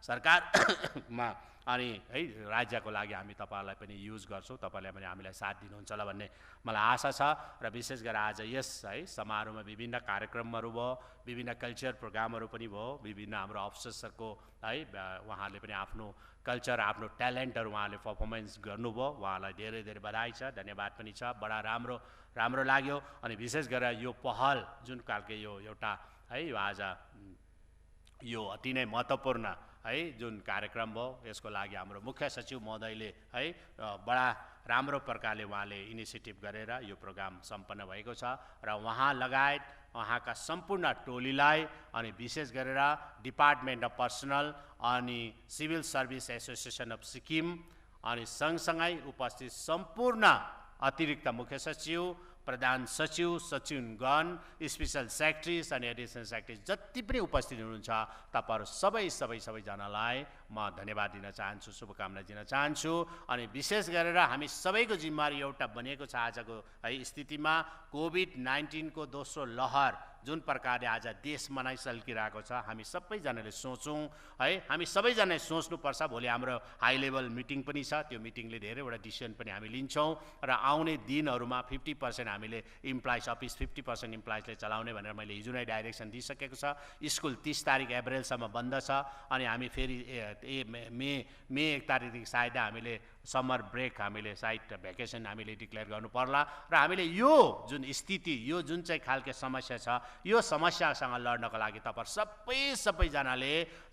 सरकारमा अनि है राज्यको लागि हामी तपाईहरुलाई पनि युज गर्छौँ। तपाईहरुले पनि हामीलाई साथ दिनुहुन्छ होला भन्ने मलाई आशा छ। र विशेष गरेर आज यस है समारोहमा विभिन्न कार्यक्रमहरू भयो, विभिन्न कल्चर प्रोग्रामहरू पनि भयो, विभिन्न हाम्रो अफिसर्सको है उहाँहरूले पनि आफ्नो कल्चर, आफ्नो ट्यालेन्टहरू उहाँहरूले पर्फर्मेन्स गर्नुभयो। उहाँलाई धेरै धेरै बधाई छ, धन्यवाद पनि छ। बडा राम्रो लाग्यो। अनि विशेष गरेर यो पहल जुन खालको यो एउटा है यो आज यो अति नै महत्त्वपूर्ण है जुन कार्यक्रम भयो, यसको लागि हाम्रो मुख्य सचिव महोदयले है बडा राम्रो प्रकारले उहाँले इनिसिएटिभ गरेर यो प्रोग्राम सम्पन्न भएको छ। र उहाँ लगायत उहाँका सम्पूर्ण टोलीलाई अनि विशेष गरेर डिपार्टमेन्ट अफ पर्सनल अनि civil service association of Sikkim अनि सँगसँगै उपस्थित सम्पूर्ण अतिरिक्त मुख्य सचिव, प्रधान सचिव, सचिवगण, स्पेशल सेक्रेटरिज अनि एडिसनल सेक्रेटरिज जति पनि उपस्थित हुनुहुन्छ, तपाईहरु सबैजनालाई म धन्यवाद दिन चाहन्छु, शुभकामना दिन चाहन्छु। अनि विशेष गरेर हामी सबैको जिम्मेवारी एउटा बनेको छ आजको है स्थितिमा। कोभिड-19 को दोस्रो लहर जुन प्रकारले आज देश मनाइसकिरहेको छ, हामी सबैजनाले सोचौँ है, हामी सबैजनाले सोच्नुपर्छ। भोलि हाम्रो हाई लेभल मिटिङ पनि छ, त्यो मिटिङले धेरैवटा डिसिसन पनि हामी लिन्छौँ। र आउने दिनहरूमा 50% हामीले इम्प्लोइज अफिस 50% इम्प्लोइजले चलाउने भनेर मैले हिजो नै डाइरेक्सन दिइसकेको छ। स्कुल 30 तारिक अप्रिलसम्म बन्द छ। अनि हामी फेरि मे 1 तारिकदेखि सायद हामीले समर ब्रेक हामीले साइड भ्याकेसन हामीले डिक्लेयर गर्नु पर्ला र हामीले यो जुन स्थिति यो जुन चाहिँ खालको समस्या छ यो समस्यासँग लड्नको लागि तपाईहरु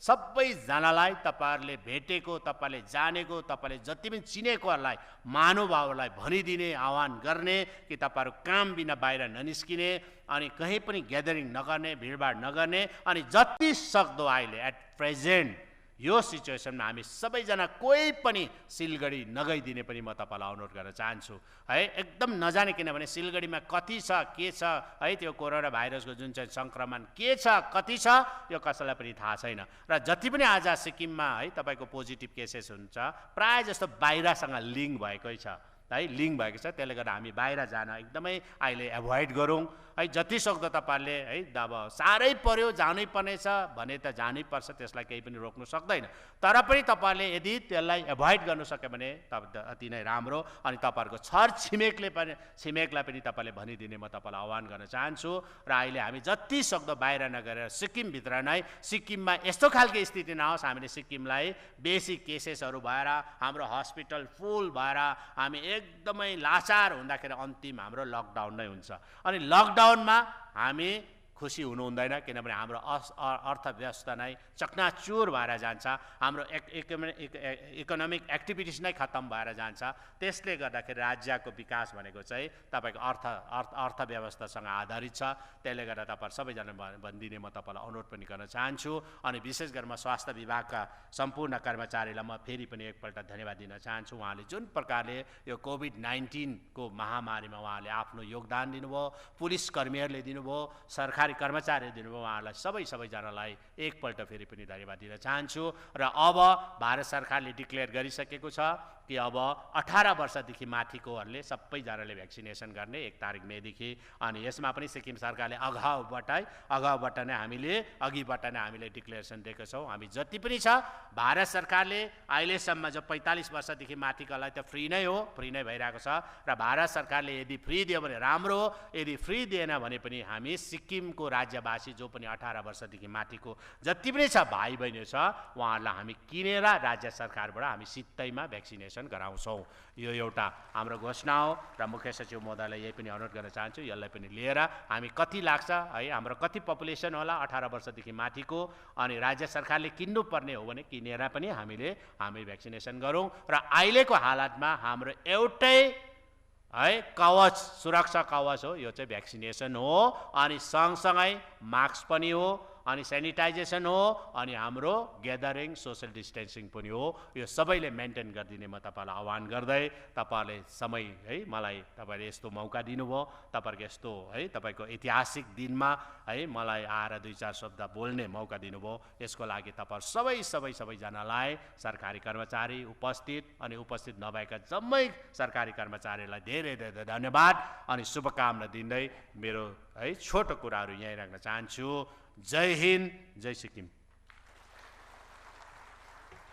सबैजनालाई तपाईहरुले भेटेको तपाईले जानेको तपाईले जति पनि चिनेकोहरूलाई महानुभावहरूलाई भनिदिने आह्वान गर्ने कि तपाईहरु काम बिना बाहिर ननिस्किने अनि कहीँ पनि ग्यादरिङ नगर्ने भिडभाड नगर्ने अनि जति सक्दो अहिले एट प्रेजेन्ट यो सिचुएसनमा हामी सबैजना कोही पनि सिलगढी नगइदिने पनि म तपाईलाई अनुरोध गर्न चाहन्छु है एकदम नजाने किनभने सिलगढीमा कति छ के छ है त्यो कोरोना भाइरसको जुन चाहिँ संक्रमण के छ कति छ यो कसैलाई पनि थाहा छैन र जति पनि आज सिक्किममा है तपाईको पोजिटिभ केसेस हुन्छ प्राय जस्तो बाहिरसँग लिङ्क भएकै छ है लिङ्क भएको छ त्यसले गर्दा हामी बाहिर जान एकदमै अहिले एभोइड गरौँ है जति सक्दो तपाईहरुले है अब साह्रै पर्यो जानै पर्ने छ भने त जानै पर्छ त्यसलाई केही पनि रोक्नु सक्दैन तर पनि तपाईहरुले यदि त्यसलाई एभोइड गर्न सक्यो भने अति नै राम्रो अनि तपाईहरुको छर छिमेकलाई पनि तपाईले भनिदिने म तपाईलाई आह्वान गर्न चाहन्छु र अहिले हामी जति सक्दो बाहिर नगरेर सिक्किम भित्र नै सिक्किममा यस्तो खालको स्थिति नहोस् हामीले सिक्किमलाई बेसी केसेसहरु भएर हाम्रो हस्पिटल फुल भएर हामी एकदमै लाचार हुँदाखेरि अन्तिम हाम्रो लकडाउन नै हुन्छ अनि लकडाउनमा हामी खुसी हुनु हुँदैन किनभने हाम्रो अर्थव्यवस्था नै चकनाचुर भएर जान्छ हाम्रो इकोनोमिक एक्टिभिटिज नै खत्तम भएर जान्छ त्यसले गर्दाखेरि राज्यको विकास भनेको चाहिँ तपाईको अर्थव्यवस्थासँग आधारित छ त्यसले गर्दा तपाईहरु सबैजना भनिदिने म तपाईलाई अनुरोध पनि गर्न चाहन्छु अनि विशेष गरी म स्वास्थ्य विभागका सम्पूर्ण कर्मचारीलाई म फेरि पनि एकपल्ट धन्यवाद दिन चाहन्छु उहाँले जुन प्रकारले यो कोभिड-19 को महामारीमा उहाँले आफ्नो योगदान दिनुभयो पुलिस कर्मीहरूले दिनुभयो सरकारी कर्मचारीहरू दिनुभयो उहाँहरूलाई सबैजनालाई एकपल्ट फेरि पनि धन्यवाद दिन चाहन्छु र अब भारत सरकारले डिक्लेयर गरिसकेको छ कि अब 18 वर्षदेखि माथिकोहरूले सबैजनाले भ्याक्सिनेसन गर्ने 1 तारिक मेदेखि अनि यसमा पनि सिक्किम सरकारले अगाउबाट नै हामीले डिक्लेरेसन दिएको छौँ हामी जति पनि छ भारत सरकारले अहिलेसम्म जो 45 वर्षदेखि माथिकोलाई त फ्री नै भइरहेको छ र भारत सरकारले यदि फ्री दियो भने राम्रो हो यदि फ्री दिएन भने पनि हामी सिक्किमको राज्यवासी जो पनि 18 वर्षदेखि माथिको जति पनि छ भाइ बहिनी छ उहाँहरूलाई हामी किनेर राज्य सरकारबाट हामी सित्तैमा भ्याक्सिनेसन गराउँछौँ यो एउटा हाम्रो घोषणा हो र मुख्य सचिव महोदयलाई यही पनि अनुरोध गर्न चाहन्छु यसलाई पनि लिएर हामी कति लाग्छ है हाम्रो कति पपुलेसन होला 18 वर्षदेखि माथिको अनि राज्य सरकारले किन्नुपर्ने हो भने किनेर पनि हामी भ्याक्सिनेसन गरौँ र अहिलेको हालतमा हाम्रो एउटै है कवच सुरक्षा कवच हो यो चाहिँ भ्याक्सिनेसन हो अनि सँगसँगै मास्क पनि हो अनि सेनिटाइजेसन हो अनि हाम्रो ग्यादरिङ सोशल डिस्टेन्सिङ पनि हो यो सबैले मेन्टेन गरिदिने म तपाईलाई आह्वान गर्दै तपाईहरुले समय है मलाई तपाईले यस्तो मौका दिनुभयो तपाईहरुको यस्तो है तपाईको ऐतिहासिक दिनमा है मलाई आएर 2-4 शब्द बोल्ने मौका दिनुभयो यसको लागि तपाईहरु सबैजनालाई सरकारी कर्मचारी उपस्थित नभएका जम्मै सरकारी कर्मचारीलाई धेरै धन्यवाद अनि शुभकामना दिँदै मेरो है छोटो कुराहरु यही राख्न चाहन्छु जय हिन्द जय सिक्किम।